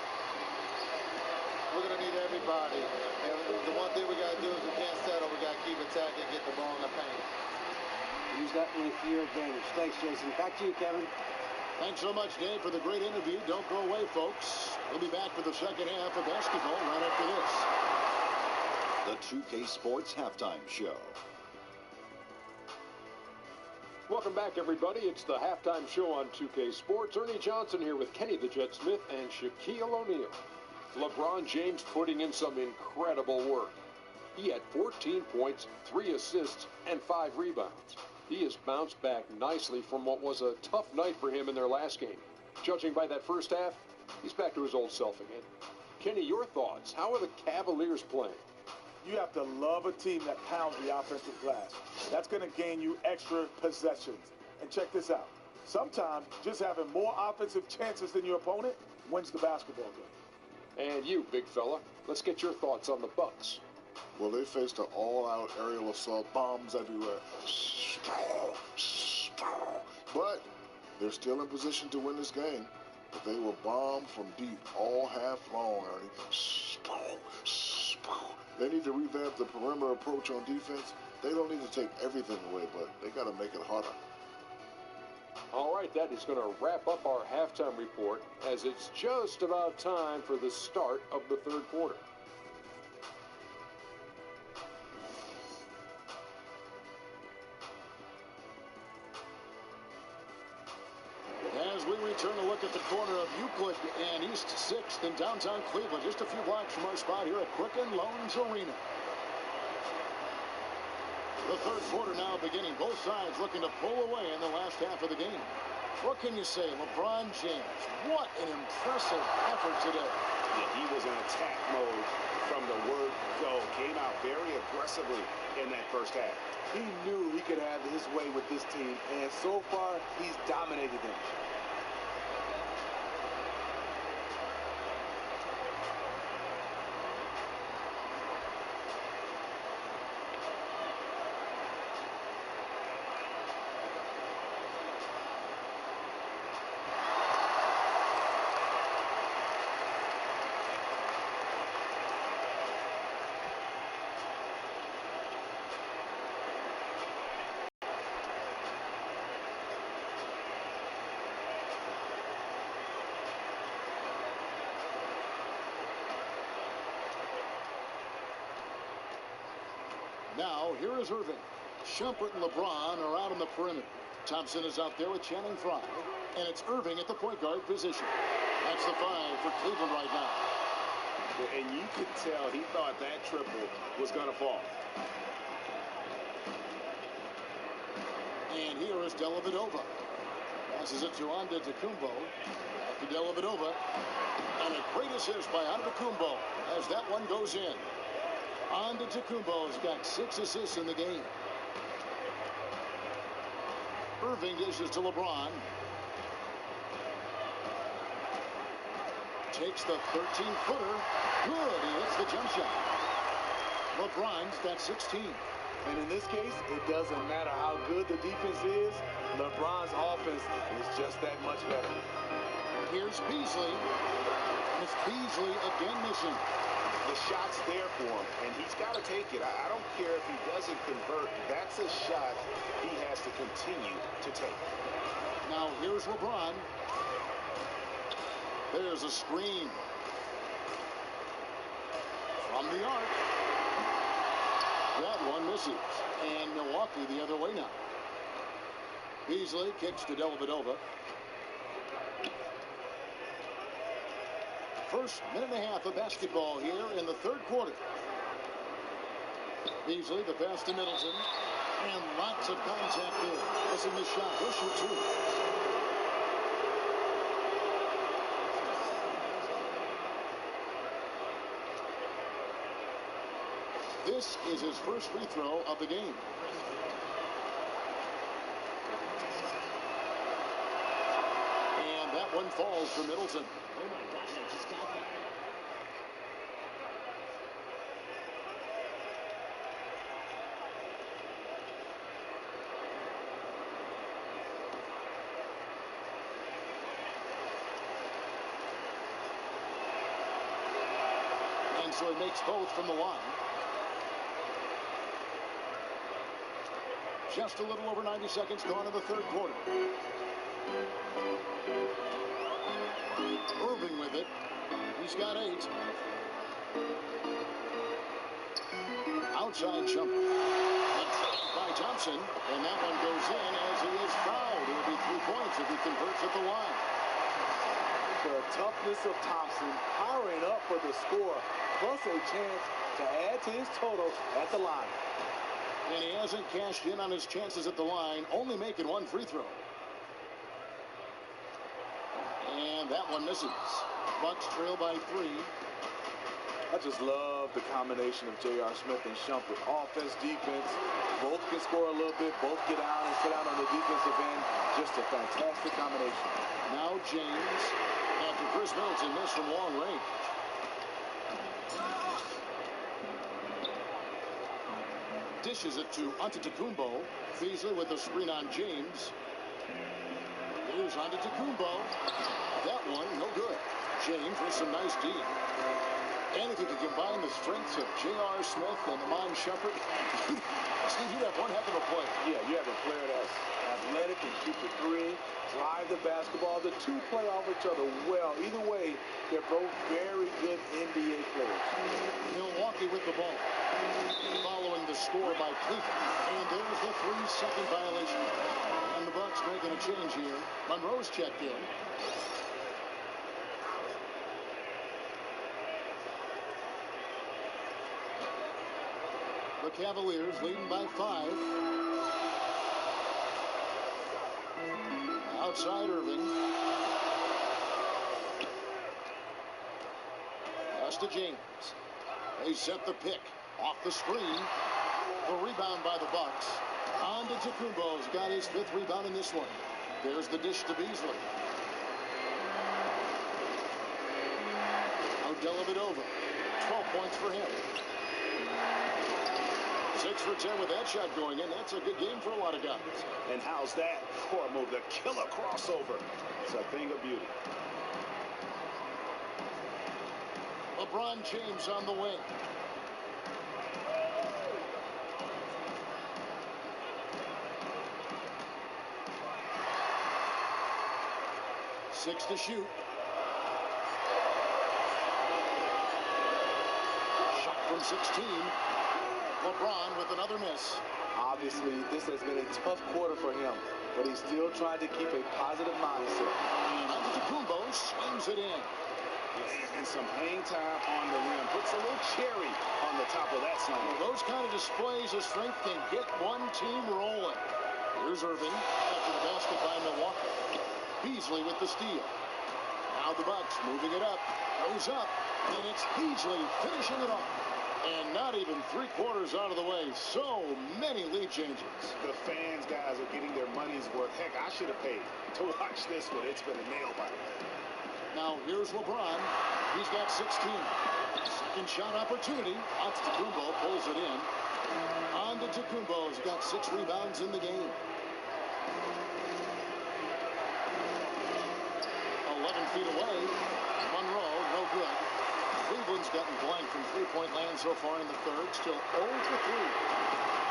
We're going to need everybody. And the one thing we got to do is we can't settle. We got to keep attacking, get the ball in the paint. Use that length to your advantage. Thanks, Jason. Back to you, Kevin. Thanks so much, Dave, for the great interview. Don't go away, folks. We'll be back for the second half of basketball right after this. The 2K Sports Halftime Show. Welcome back, everybody. It's the halftime show on 2K Sports. Ernie Johnson here with Kenny the Jet Smith and Shaquille O'Neal. LeBron James putting in some incredible work. He had 14 points, 3 assists, and 5 rebounds. He has bounced back nicely from what was a tough night for him in their last game. Judging by that first half, he's back to his old self again. Kenny, your thoughts? How are the Cavaliers playing? You have to love a team that pounds the offensive glass. That's going to gain you extra possessions. And check this out. Sometimes just having more offensive chances than your opponent wins the basketball game. And you, big fella, let's get your thoughts on the Bucks. Well, they faced an all-out aerial assault, bombs everywhere. But they're still in position to win this game. But they were bombed from deep all half long, Ernie. They need to revamp the perimeter approach on defense. They don't need to take everything away, but they got to make it harder. All right, that is going to wrap up our halftime report as it's just about time for the start of the third quarter. As we return to look at the corner of Euclid and East 6th in downtown Cleveland, just a few blocks from our spot here at Quicken Loans Arena. The third quarter now beginning. Both sides looking to pull away in the last half of the game. What can you say? LeBron James, what an impressive effort today. Yeah, he was in attack mode from the word go. Came out very aggressively in that first half. He knew he could have his way with this team, and so far, he's dominated them. Now, here is Irving. Shumpert and LeBron are out on the perimeter. Thompson is out there with Channing Frye. And it's Irving at the point guard position. That's the 5 for Cleveland right now. And you could tell he thought that triple was going to fall. And here is Dellavedova. Passes it to Antetokounmpo. Up to Dellavedova. And a great assist by Antetokounmpo as that one goes in. Antetokounmpo's got 6 assists in the game. Irving dishes to LeBron. takes the 13-footer. Good. He hits the jump shot. LeBron's got 16. And in this case, it doesn't matter how good the defense is. LeBron's offense is just that much better. Here's Beasley. And it's Beasley again missing. The shot's there for him, and he's got to take it. I don't care if he doesn't convert. That's a shot he has to continue to take. Now here's LeBron. There's a screen. From the arc. That one misses. And Milwaukee the other way now. Beasley kicks to Dellavedova. First minute and a half of basketball here in the third quarter. Beasley, the pass to Middleton. And lots of contact there. Missing the shot. He'll shoot two. This is his first free throw of the game. And that one falls for Middleton. Oh my gosh, I just got that. And so he makes both from the line. Just a little over 90 seconds gone in the third quarter. Irving with it. He's got 8. Outside jumper. By Thompson. And that one goes in as he is fouled. It'll be 3 points if he converts at the line. The toughness of Thompson powering up for the score, plus a chance to add to his total at the line. And he hasn't cashed in on his chances at the line, only making 1 free throw. And that one misses. Bucks trail by 3. I just love the combination of J.R. Smith and Shumpert. Offense, defense, both can score a little bit, both get out and sit out on the defensive end. Just a fantastic combination. Now James, after Chris Middleton missed from long range. Dishes it to Antetokounmpo. Beasley with the screen on James. Here's Antetokounmpo. That one, no good. James with some nice D. And if you can combine the strengths of J.R. Smith and Iman Shumpert, Steve, you have one heck of a player. Yeah, you have a player that's athletic and shoot the three, drive the basketball. The two play off each other well. Either way, they're both very good NBA players. Milwaukee with the ball. Following the score by Cleveland. And there's the 3-second violation. And the Bucks making a change here. Monroe's checked in. The Cavaliers leading by 5. Outside Irving. Pass to James. They set the pick. Off the screen. The rebound by the Bucks. Antetokounmpo's got his 5th rebound in this one. There's the dish to Beasley. Now Dellavedova. 12 points for him. 6 for 10 with that shot going in. That's a good game for a lot of guys. And how's that for a move? The killer crossover. It's a thing of beauty. LeBron James on the wing. Six to shoot. Shot from 16. LeBron with another miss. Obviously, this has been a tough quarter for him, but he's still trying to keep a positive mindset. And Antetokounmpo swings it in. And some hang time on the rim. Puts a little cherry on the top of that slam. Well, those kind of displays of strength can get one team rolling. Here's Irving after the basket by Milwaukee. Beasley with the steal. Now the Bucks moving it up. Goes up. And it's Beasley finishing it off. And not even 3/4 out of the way. So many lead changes. The fans, guys, are getting their money's worth. Heck, I should have paid to watch this one. It's been a nail biter. Now here's LeBron. He's got 16. Second shot opportunity. Antetokounmpo pulls it in. Antetokounmpo's got 6 rebounds in the game. 11 feet away. Monroe, no good. Cleveland's gotten blank from three-point land so far in the third. Still 0 for 3.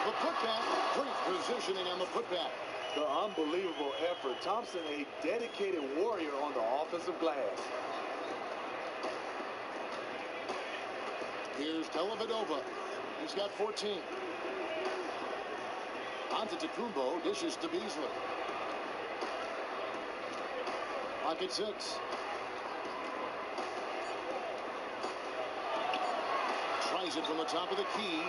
The putback. Great positioning on the putback. The unbelievable effort. Thompson, a dedicated warrior on the offensive glass. Here's Dellavedova. He's got 14. Antetokounmpo dishes to Beasley. Pocket 6. Tries it from the top of the key.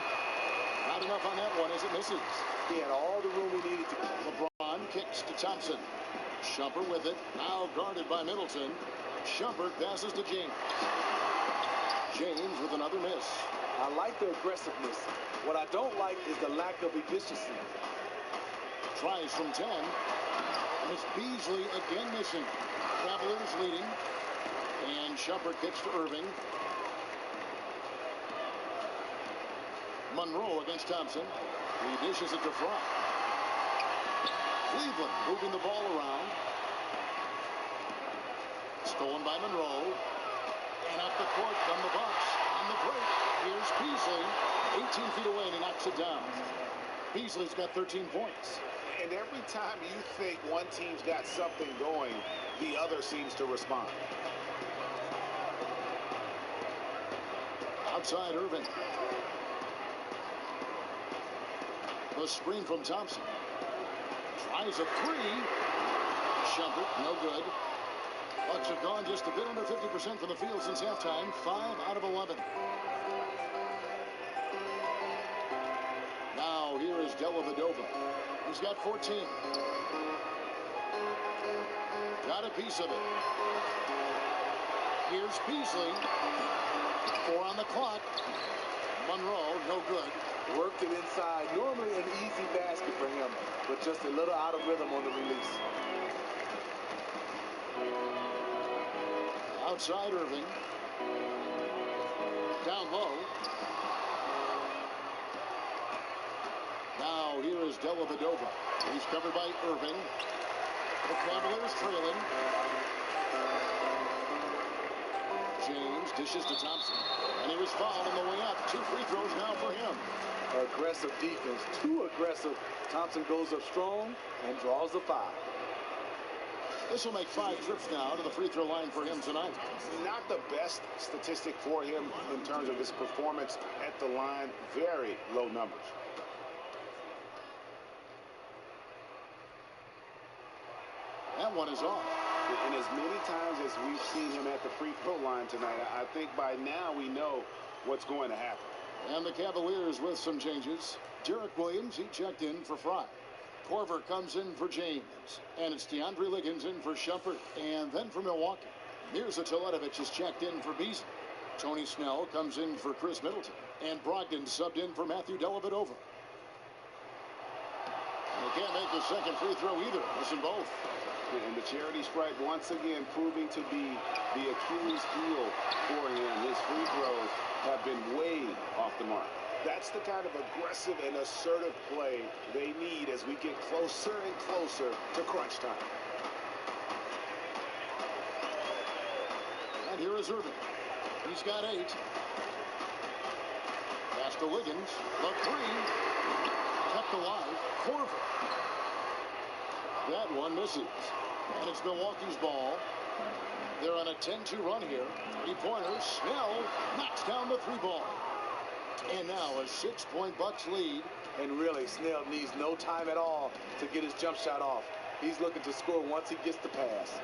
Not enough on that one as it misses. He had all the room he needed to. LeBron kicks to Thompson. Shumpert with it. Now guarded by Middleton. Shumpert passes to James. James with another miss. I like the aggressiveness. What I don't like is the lack of efficiency. Tries from 10. And it's Beasley again missing. Cavaliers leading. And Shumpert kicks for Irving. Monroe against Thompson. He dishes it to Fry. Cleveland moving the ball around. Stolen by Monroe. And up the court from the Bucks. On the break, here's Beasley. 18 feet away, and he knocks it down. Beasley's got 13 points. And every time you think one team's got something going, the other seems to respond. Outside Irving. The screen from Thompson. Tries a 3. Shumpert, no good. Bucks have gone just a bit under 50% from the field since halftime. 5 out of 11. Now here is Dellavedova. He's got 14. Got a piece of it. Here's Beasley. 4 on the clock. Monroe, no good. Worked it inside. Normally an easy basket for him, but just a little out of rhythm on the release. Outside Irving. Down low. Now here is Dellavedova. He's covered by Irving. The Cavaliers trailing. James dishes to Thompson. And he was fouled on the way up. 2 free throws now for him. Aggressive defense. Too aggressive. Thompson goes up strong and draws the foul. This will make 5 trips now to the free throw line for him tonight. Not the best statistic for him in terms of his performance at the line. Very low numbers. That one is off. And as many times as we've seen him at the free throw line tonight, I think by now we know what's going to happen. And the Cavaliers with some changes. Derek Williams, he checked in for Fry. Korver comes in for James. And it's DeAndre Liggins in for Shumpert. And then for Milwaukee, Mirza Teletovic is checked in for Beasley. Tony Snell comes in for Chris Middleton. And Brogdon subbed in for Matthew Dellavedova. They can't make the second free throw either. Missing both. And the charity stripe once again proving to be the Achilles heel for him. His free throws have been way off the mark. That's the kind of aggressive and assertive play they need as we get closer and closer to crunch time. And here is Irving. He's got 8. Pass to Wiggins. The 3. Kept alive. Korver. That one misses. And it's Milwaukee's ball. They're on a 10-2 run here. 3-pointer. Snell knocks down the 3 ball. And now a 6-point Bucks lead. And really, Snell needs no time at all to get his jump shot off. He's looking to score once he gets the pass.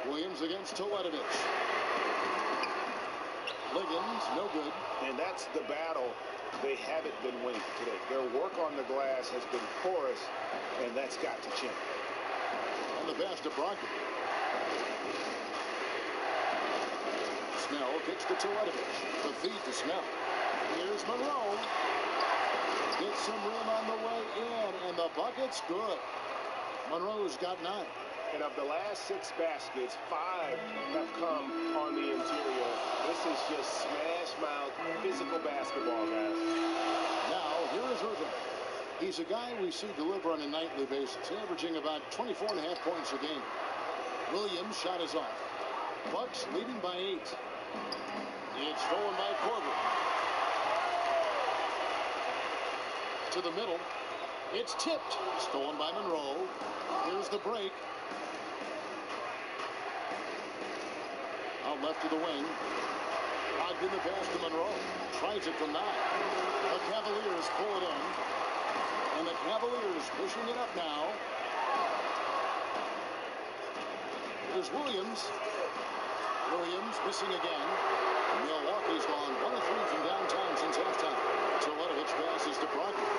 Williams against Teletovic. Liggins, no good. And that's the battle they haven't been winning today. Their work on the glass has been porous, and that's got to change. And the pass to Brogdon. Snell kicks to Teletovic. The feed to Snell. Here's Monroe. Gets some rim on the way in, and the bucket's good. Monroe's got 9. And of the last 6 baskets, 5 have come on the interior. This is just smash mouth, physical basketball, guys. Now, here is Irving. He's a guy we see deliver on a nightly basis, averaging about 24.5 points a game. Williams' shot is off. Bucks leading by 8. It's stolen by Korver. To the middle. It's tipped. Stolen by Monroe. Here's the break. Out left to the wing. Logged in the pass to Monroe. Tries it from 9. The Cavaliers pull it in. And the Cavaliers pushing it up now. Here's Williams. Williams missing again. Milwaukee's gone 1 of 3 from downtown since halftime. Toledovich passes to Brogdon.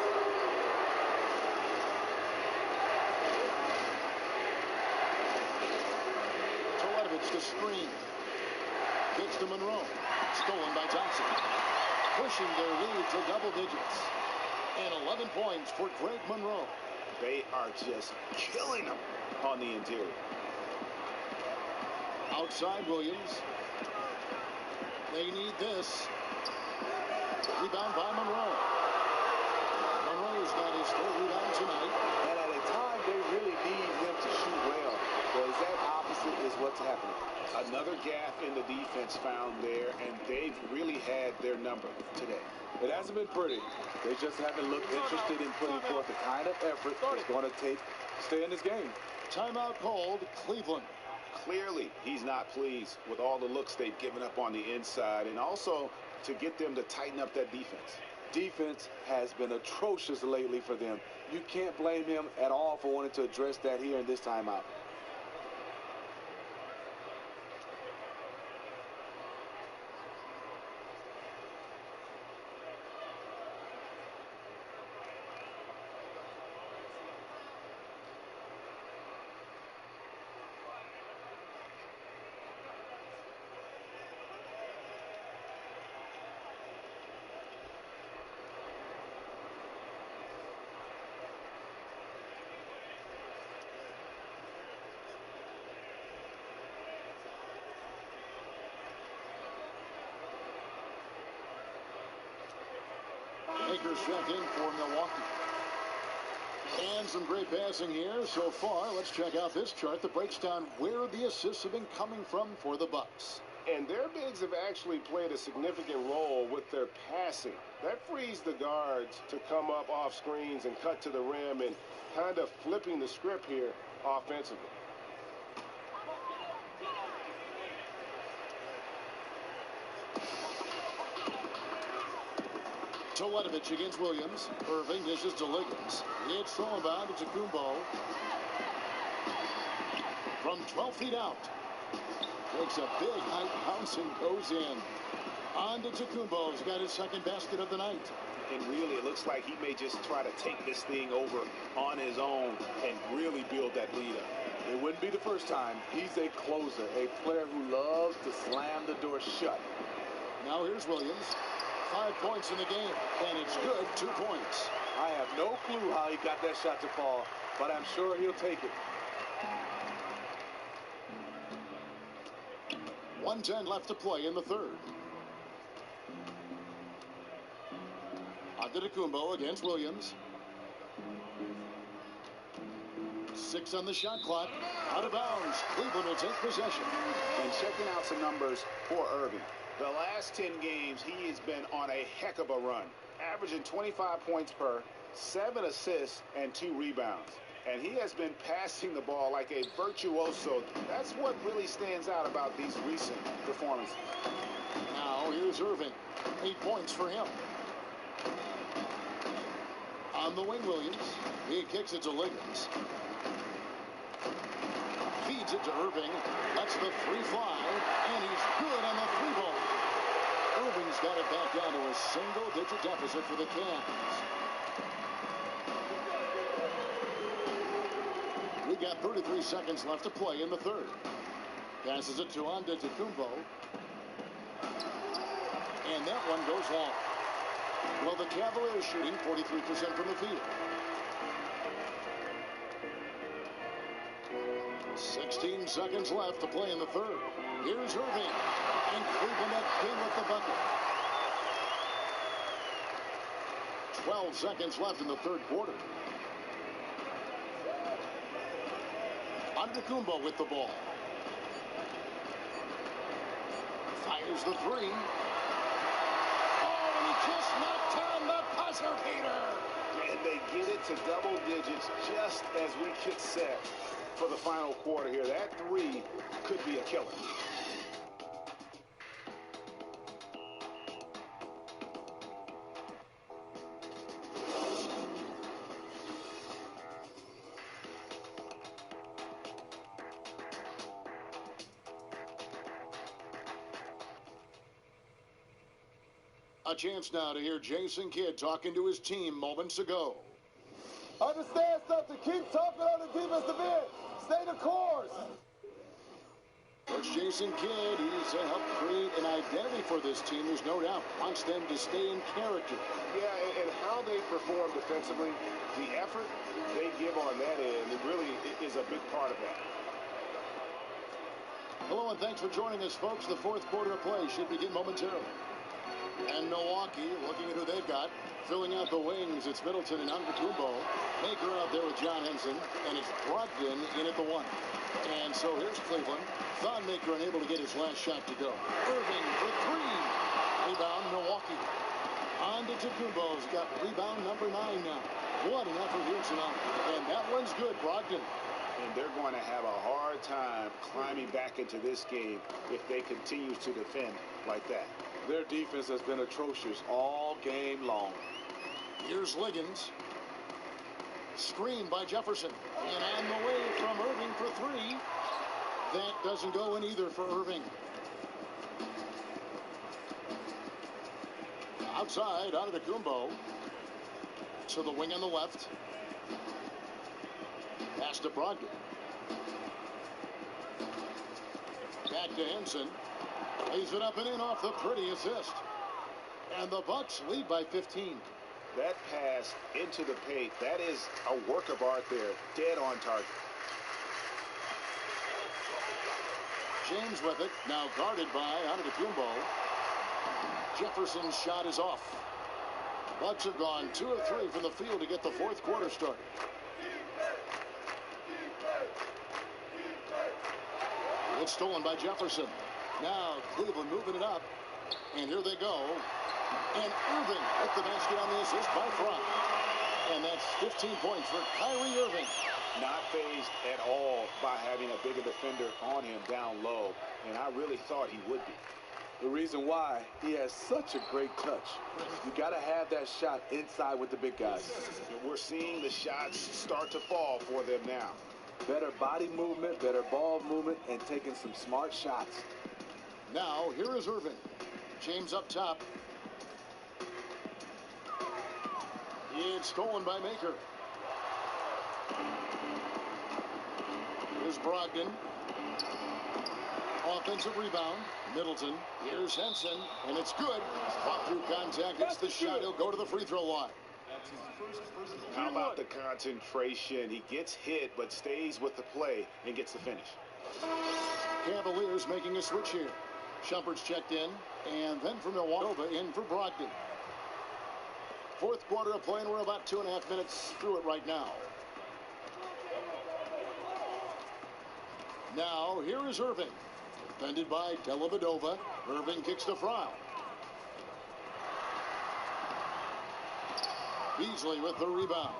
Toledovich to screen. Gets to Monroe. Stolen by Johnson. Pushing their lead to double digits. And 11 points for Greg Monroe. They are just killing them on the interior. Outside Williams. They need this. Rebound by Monroe. Monroe's got his 3rd rebound tonight. And at a time they really need him to shoot well. The exact opposite is what's happening. Another gap in the defense found there, and they've really had their number today. It hasn't been pretty. They just haven't looked interested in putting forth the kind of effort it's going to take to stay in this game. Timeout called, Cleveland. Clearly, he's not pleased with all the looks they've given up on the inside, and also to get them to tighten up that defense. Defense has been atrocious lately for them. You can't blame him at all for wanting to address that here in this timeout. Akers checked in for Milwaukee. And some great passing here so far. Let's check out this chart that breaks down where the assists have been coming from for the Bucks. And their bigs have actually played a significant role with their passing. That frees the guards to come up off screens and cut to the rim and kind of flipping the script here offensively. Toledovich against Williams. Irving dishes to Liggins. It's thrown by to Kumbo. From 12 feet out. Takes a big height bounce and goes in. On to Kumbo. He's got his 2nd basket of the night. And really, it looks like he may just try to take this thing over on his own and really build that lead up. It wouldn't be the first time. He's a closer, a player who loves to slam the door shut. Now here's Williams. 5 points in the game, and it's good. 2 points. I have no clue how he got that shot to fall, but I'm sure he'll take it. 1:10 left to play in the 3rd. Antetokounmpo against Williams. 6 on the shot clock. Out of bounds. Cleveland will take possession. And checking out some numbers for Irving. The last 10 games, he has been on a heck of a run, averaging 25 points per, 7 assists, and 2 rebounds. And he has been passing the ball like a virtuoso. That's what really stands out about these recent performances. Now here's Irving. 8 points for him. On the wing, Williams. He kicks it to Liggins. Feeds it to Irving. Lets the 3 fly. And he's good on the 3-ball. Irving's got it back down to a single-digit deficit for the Cavs. We've got 33 seconds left to play in the 3rd. Passes it to Antetokounmpo. And that one goes long. Well, the Cavaliers shooting 43% from the field. 16 seconds left to play in the third. Here's Irving. And Cleveland again with the bucket. 12 seconds left in the third quarter. Antetokounmpo with the ball. Fires the three. Oh, and he just knocked down the buzzer beater. And they get it to double digits just as we get set for the final quarter here. That three could be a killer. A chance now to hear Jason Kidd talking to his team moments ago. Understand something. Keep talking on the defensive end. Stay the course. Coach Jason Kidd, he's helped create an identity for this team. There's no doubt. Wants them to stay in character. Yeah, and how they perform defensively, the effort they give on that end, it really is a big part of that. Hello, and thanks for joining us, folks. The fourth quarter of play should begin momentarily. And Milwaukee, looking at who they've got, filling out the wings. It's Middleton and Antetokounmpo. Maker out there with John Henson, and it's Brogdon in at the one. And so here's Cleveland. Thonmaker unable to get his last shot to go. Irving for three. Rebound, Milwaukee. Antetokounmpo's got rebound number 9 now. What an effort here tonight. And that one's good, Brogdon. And they're going to have a hard time climbing back into this game if they continue to defend like that. Their defense has been atrocious all game long. Here's Liggins. Screen by Jefferson. And on the way from Irving for three. That doesn't go in either for Irving. Outside, Antetokounmpo. To the wing on the left. Pass to Brogdon. Back to Henson. Lays it up and in off the pretty assist. And the Bucks lead by 15. That pass into the paint, that is a work of art there. Dead on target. James with it. Now guarded by Antetokounmpo. Jefferson's shot is off. Bucks have gone 2 of 3 from the field to get the fourth quarter started. It's stolen by Jefferson. Now Cleveland moving it up. And here they go. And Irving with the basket on the assist by Fry. And that's 15 points for Kyrie Irving. Not phased at all by having a bigger defender on him down low. And I really thought he would be. The reason why, he has such a great touch. You got to have that shot inside with the big guys. We're seeing the shots start to fall for them now. Better body movement, better ball movement, and taking some smart shots. Now, here is Irving. James up top. It's stolen by Maker. Here's Brogdon. Offensive rebound. Middleton. Here's Henson. And it's good. Fought through contact. It's the shot. He'll go to the free throw line. How about the concentration? He gets hit, but stays with the play and gets the finish. Cavaliers making a switch here. Shumpert's checked in. And then for Milwaukee, in for Brogdon. Fourth quarter of play, and we're about 2.5 minutes through it right now. Now, here is Irving. Defended by Dellavedova. Irving kicks to Fry. Beasley with the rebound.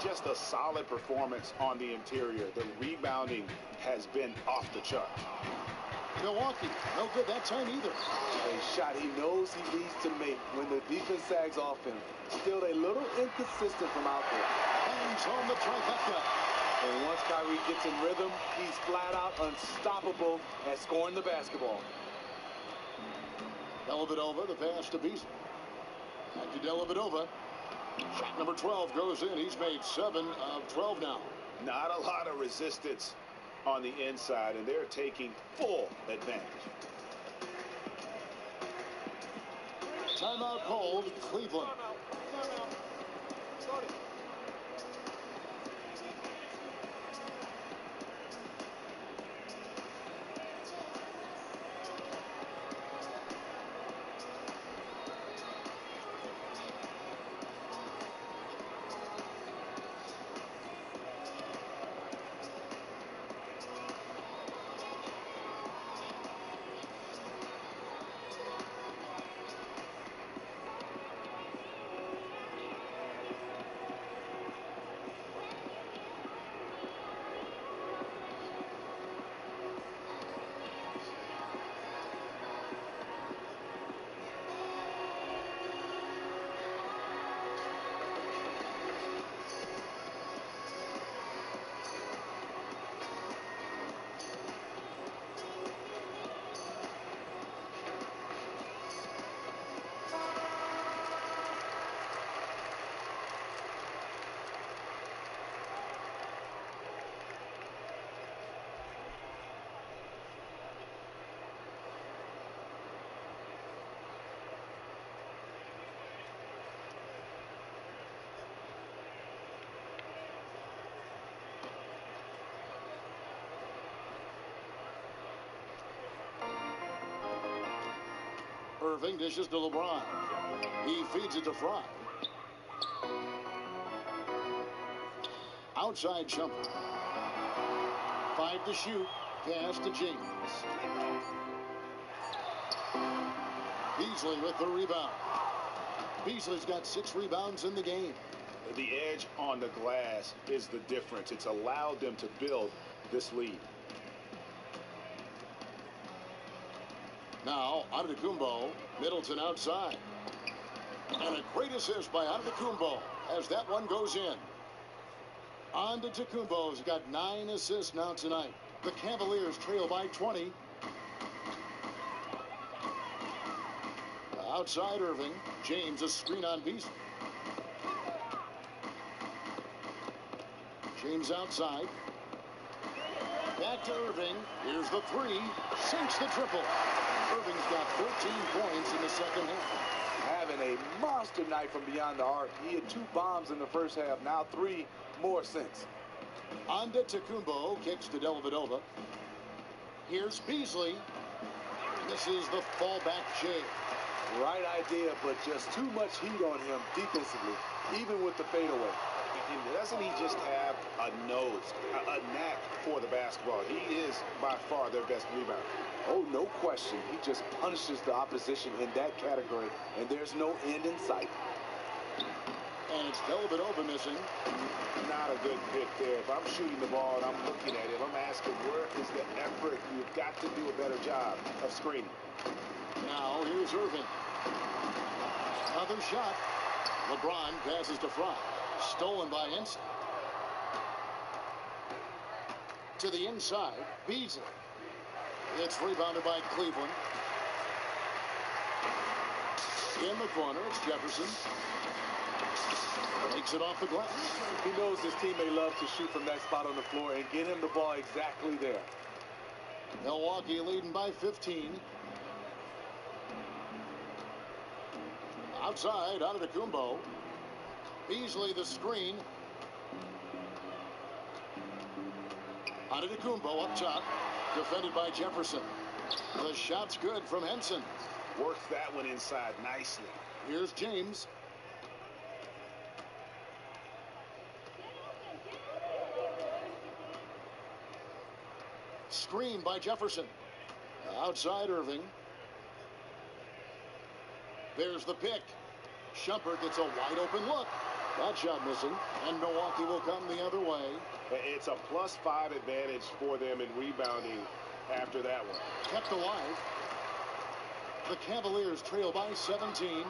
Just a solid performance on the interior. The rebounding has been off the chart. Milwaukee, no good that time either. A shot he knows he needs to make when the defense sags off him. Still a little inconsistent from out there. Hangs on the trifecta. And once Kyrie gets in rhythm, he's flat out unstoppable at scoring the basketball. Dellavedova, the pass to Beasley. Back to Dellavedova. Shot number 12 goes in. He's made 7 of 12 now. Not a lot of resistance on the inside, and they're taking full advantage. Timeout called, Cleveland. Irving dishes to LeBron. He feeds it to Fry. Outside jumper. 5 to shoot. Pass to James. Beasley with the rebound. Beasley's got 6 rebounds in the game. The edge on the glass is the difference. It's allowed them to build this lead. Now, Antetokounmpo, Middleton outside. And a great assist by Antetokounmpo as that one goes in. Antetokounmpo's got 9 assists now tonight. The Cavaliers trail by 20. Outside Irving. James a screen on Beasley. James outside. Back to Irving. Here's the 3. Sinks the triple. Irving's got 13 points in the second half. Having a monster night from beyond the arc. He had 2 bombs in the first half. Now 3 more since. Antetokounmpo kicks to Dellavedova. Here's Beasley. This is the fallback Jay. Right idea, but just too much heat on him defensively, even with the fadeaway. And doesn't he just have a nose, a knack for the basketball? He is by far their best rebounder. Oh, no question. He just punishes the opposition in that category, and there's no end in sight. And it's Dellavedova missing. Not a good pick there. If I'm shooting the ball and I'm looking at it, I'm asking, where is the effort? You've got to do a better job of screening. Now, here's Irving. Another shot. LeBron passes to Fry. Stolen by Henson. To the inside, Beasley. It's rebounded by Cleveland. In the corner, it's Jefferson. Takes it off the glass. He knows his teammate loves to shoot from that spot on the floor and get him the ball exactly there. Milwaukee leading by 15. Outside, Antetokounmpo. Beasley the screen. Antetokounmpo up top. Defended by Jefferson. The shot's good from Henson. Works that one inside nicely. Here's James. Screen by Jefferson. Outside Irving. There's the pick. Shumpert gets a wide open look. That shot missing. And Milwaukee will come the other way. It's a +5 advantage for them in rebounding after that one. Kept alive. The Cavaliers trail by 17.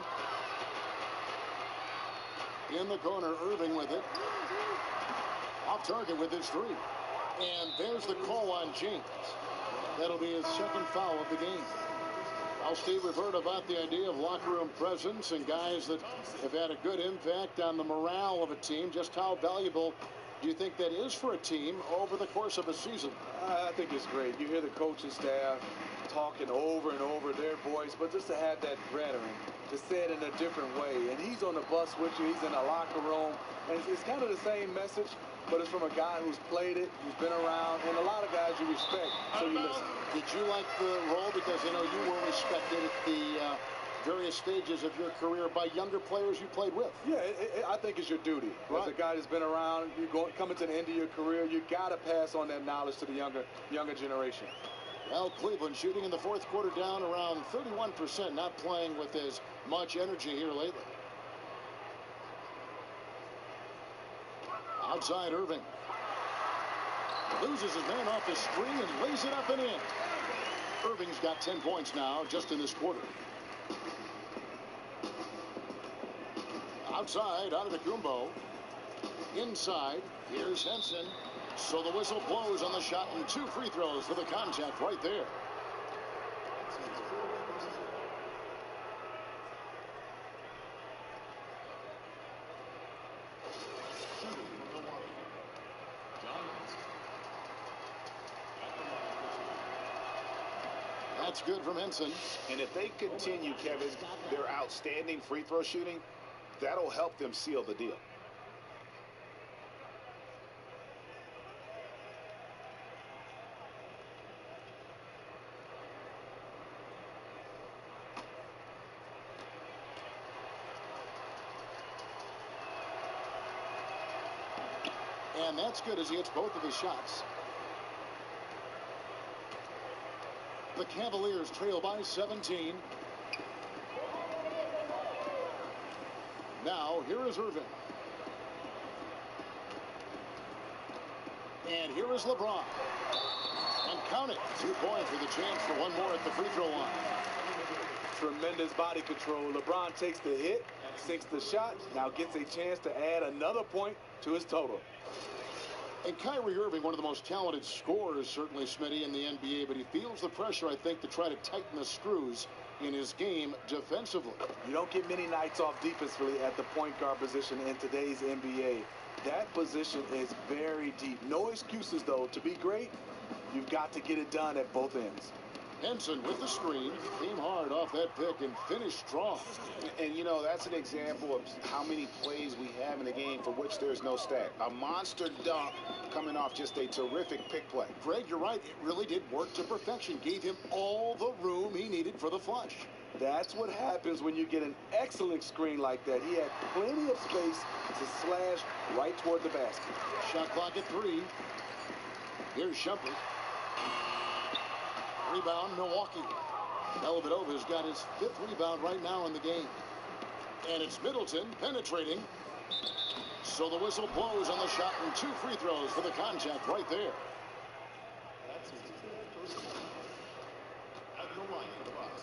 In the corner, Irving with it. Off target with his 3. And there's the call on James. That'll be his second foul of the game. Well, Steve, we've heard about the idea of locker room presence and guys that have had a good impact on the morale of a team. Just how valuable do you think that is for a team over the course of a season? I think it's great. You hear the coaching staff talking over and over their voice, but just to have that veteran to say it in a different way. And he's on the bus with you. He's in the locker room. And it's kind of the same message, but it's from a guy who's played it, who's been around, and a lot of guys you respect, so you listen. Did you like the role? Because, you know, you were respected at the various stages of your career by younger players you played with. Yeah, I think it's your duty. Right. As a guy that's been around, coming to the end of your career, you got to pass on that knowledge to the younger generation. Well, Cleveland shooting in the fourth quarter down around 31%, not playing with as much energy here lately. Outside Irving. Loses his man off the screen and lays it up and in. Irving's got 10 points now just in this quarter. Outside, Antetokounmpo. Inside, here's Henson. So the whistle blows on the shot and 2 free throws for the contact right there. That's good from Henson. And if they continue, Kevin, their outstanding free throw shooting, that'll help them seal the deal. And that's good as he hits both of his shots. The Cavaliers trail by 17. Now, here is Irving. And here is LeBron. And count it. 2 points with a chance for one more at the free throw line. Tremendous body control. LeBron takes the hit, sinks the shot, now gets a chance to add another point to his total. And Kyrie Irving, one of the most talented scorers, certainly, Smitty, in the NBA, but he feels the pressure, I think, to try to tighten the screws in his game defensively. You don't get many nights off defensively at the point guard position in today's NBA. That position is very deep. No excuses, though. To be great, you've got to get it done at both ends. Henson with the screen, came hard off that pick and finished strong. And, you know, that's an example of how many plays we have in the game for which there's no stat. A monster dunk coming off just a terrific pick play. Greg, you're right. It really did work to perfection. Gave him all the room he needed for the flush. That's what happens when you get an excellent screen like that. He had plenty of space to slash right toward the basket. Shot clock at 3. Here's Shumpert. Rebound, Milwaukee. Dellavedova's got his 5th rebound right now in the game. And it's Middleton penetrating. So the whistle blows on the shot and 2 free throws for the contact right there. At the line for the Bucks,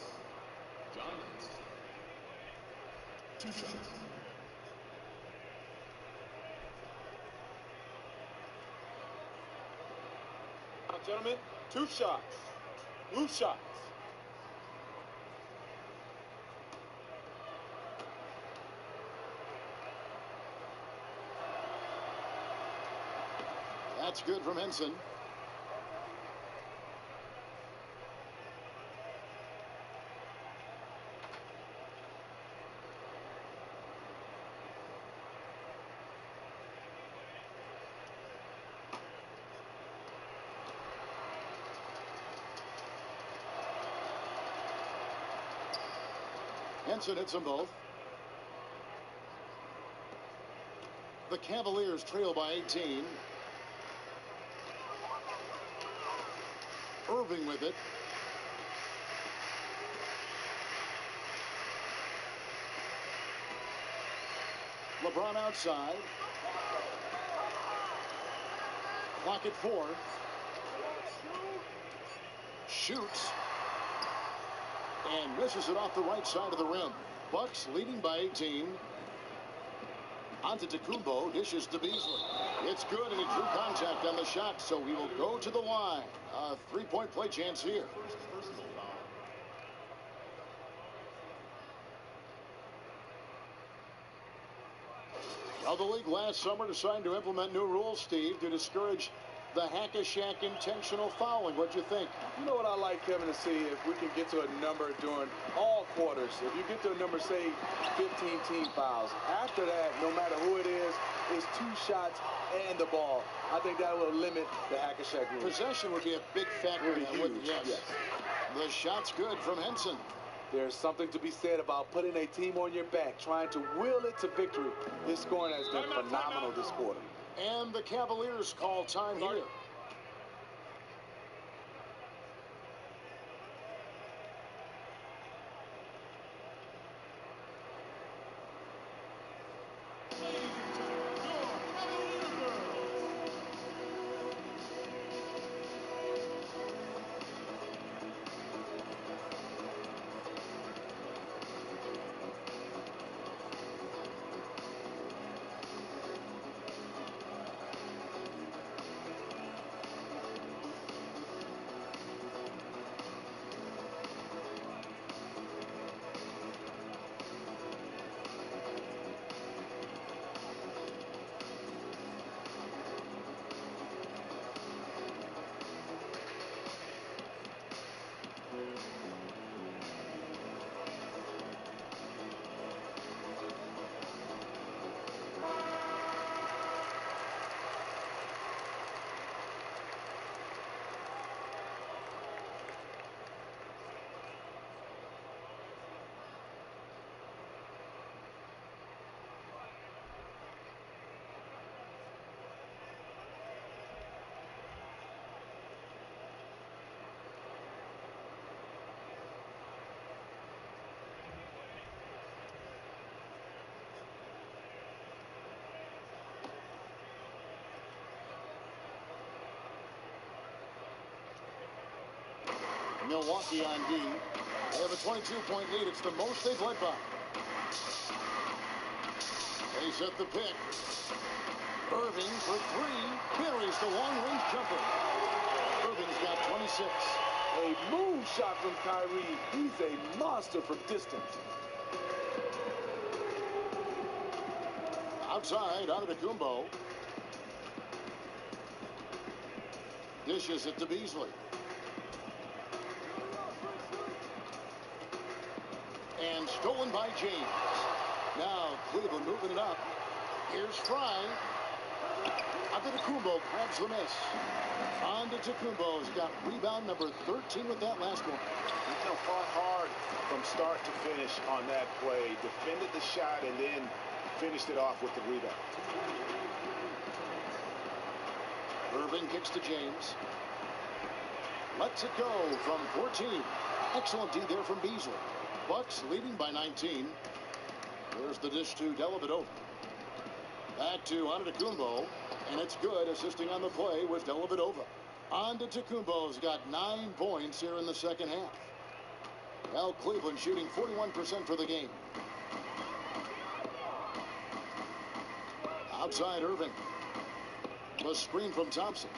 John. 2 shots. Gentlemen, 2 shots. Blue shots. That's good from Henson. Henson hits them both. The Cavaliers trail by 18. Irving with it. LeBron outside. Clock at 4. Shoots. And misses it off the right side of the rim. Bucks leading by 18. Antetokounmpo dishes to Beasley. It's good, and he drew contact on the shot, so he will go to the line. A 3-point play chance here. Now, the league last summer decided to implement new rules, Steve, to discourage the hack-a-shack intentional fouling. What'd you think? You know what I like, Kevin, to see if we can get to a number during all quarters. If you get to a number, say, 15 team fouls. After that, no matter who it is, it's 2 shots and the ball. I think that will limit the hack-a-shack rule. Possession would be a big factor. Yes. The shot's good from Henson. There's something to be said about putting a team on your back, trying to will it to victory. His scoring has been phenomenal this quarter. And the Cavaliers call time here. Milwaukee on D. They have a 22-point lead. It's the most they've led by. They set the pick. Irving for three. Buries the long-range jumper. Irving's got 26. A moon shot from Kyrie. He's a monster from distance. Outside, Antetokounmpo. Dishes it to Beasley. And stolen by James. Now Cleveland moving it up. Here's Fry. Antetokounmpo grabs the miss. Antetokounmpo's got rebound number 13 with that last one. You know, fought hard from start to finish on that play. Defended the shot and then finished it off with the rebound. Irving kicks to James. Lets it go from 14. Excellent D there from Beasley. Bucks leading by 19. There's the dish to Dellavedova. Back to Antetokounmpo, and it's good. Assisting on the play was Dellavedova. Antetokounmpo's got 9 points here in the second half. Well, Cleveland shooting 41% for the game. Outside Irving. The screen from Thompson.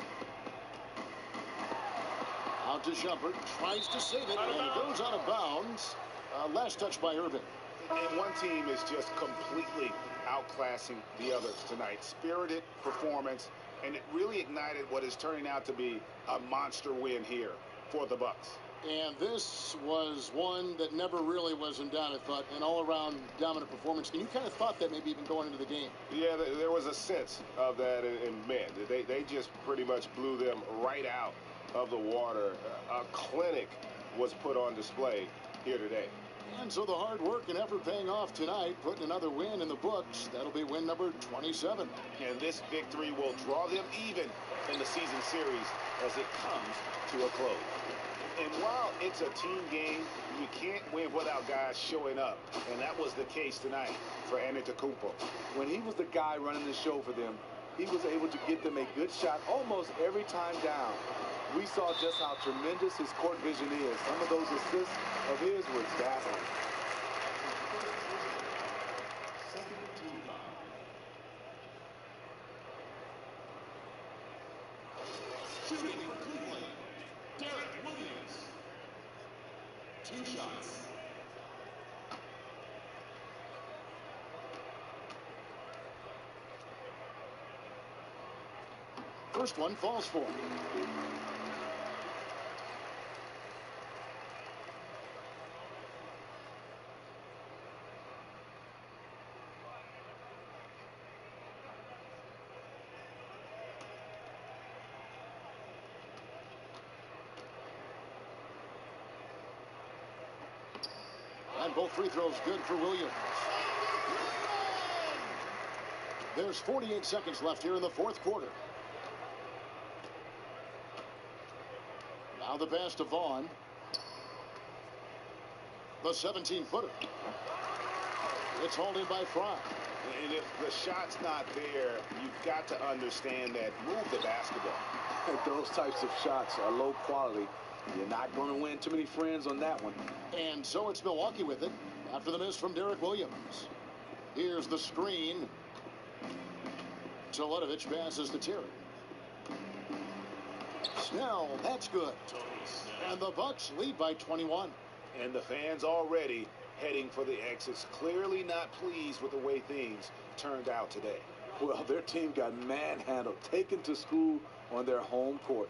Out to Shumpert. Tries to save it, and it goes out of bounds. Last touch by Irving. And one team is just completely outclassing the others tonight. Spirited performance, and it really ignited what is turning out to be a monster win here for the Bucks. And this was one that never really was in doubt, I thought, an all-around dominant performance. And you kind of thought that maybe even going into the game. Yeah, there was a sense of that, and man, they just pretty much blew them right out of the water. A clinic was put on display here today. And so the hard work and effort paying off tonight, putting another win in the books. That'll be win number 27. And this victory will draw them even in the season series as it comes to a close. And while it's a team game, you can't win without guys showing up. And that was the case tonight for Antetokounmpo. When he was the guy running the show for them, he was able to get them a good shot almost every time down. We saw just how tremendous his court vision is. Some of those assists of his were dazzling. Shooting for Cleveland, Derek Williams. 2 shots. First one falls for him. And both free throws good for Williams. There's 48 seconds left here in the fourth quarter. Now the pass to Vaughn. The 17-footer. It's hauled in by Fry. And if the shot's not there, you've got to understand that. Move the basketball. Those types of shots are low quality. You're not going to win too many friends on that one. And so it's Milwaukee with it after the miss from Derek Williams. Here's the screen. Teletovic passes to Terry. Snell, that's good. And the Bucks lead by 21. And the fans already heading for the exits, clearly not pleased with the way things turned out today. Well, their team got manhandled, taken to school on their home court.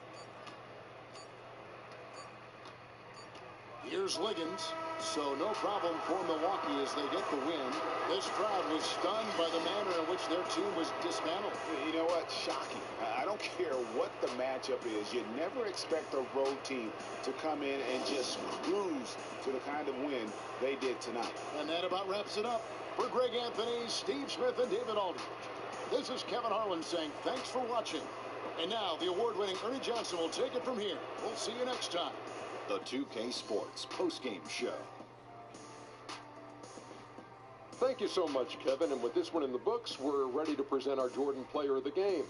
Here's Liggins. So no problem for Milwaukee as they get the win. This crowd was stunned by the manner in which their team was dismantled. You know what? Shocking. I don't care what the matchup is. You never expect a road team to come in and just cruise to the kind of win they did tonight. And that about wraps it up. For Greg Anthony, Steve Smith, and David Aldridge, this is Kevin Harlan saying thanks for watching. And now the award-winning Ernie Johnson will take it from here. We'll see you next time. The 2K Sports Postgame Show. Thank you so much, Kevin. And with this one in the books, we're ready to present our Jordan Player of the Game,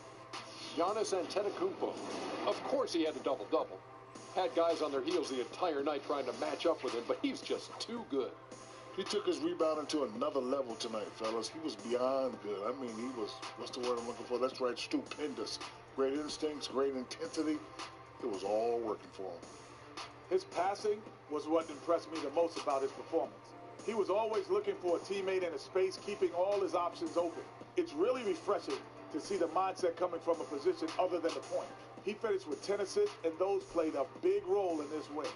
Giannis Antetokounmpo. Of course he had a double-double. had guys on their heels the entire night trying to match up with him, but he's just too good. He took his rebounding to another level tonight, fellas. He was beyond good. I mean, he was, what's the word I'm looking for? That's right, stupendous. Great instincts, great intensity. It was all working for him. His passing was what impressed me the most about his performance. He was always looking for a teammate in a space, keeping all his options open. It's really refreshing to see the mindset coming from a position other than the point. He finished with 10 assists, and those played a big role in this win.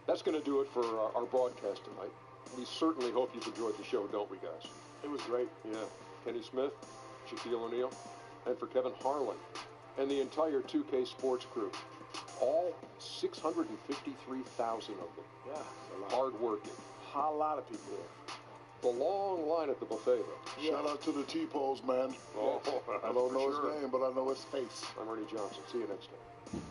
That's going to do it for our broadcast tonight. We certainly hope you've enjoyed the show, don't we, guys? It was great. Yeah. Kenny Smith, Shaquille O'Neal, and for Kevin Harlan, and the entire 2K Sports crew. All 653,000 of them. Yeah. Hard-working. A lot of people there. The long line at the buffet, though. Shout out to the T-Pose, man. Oh, I don't know sure. his name, but I know his face. I'm Ernie Johnson. See you next time.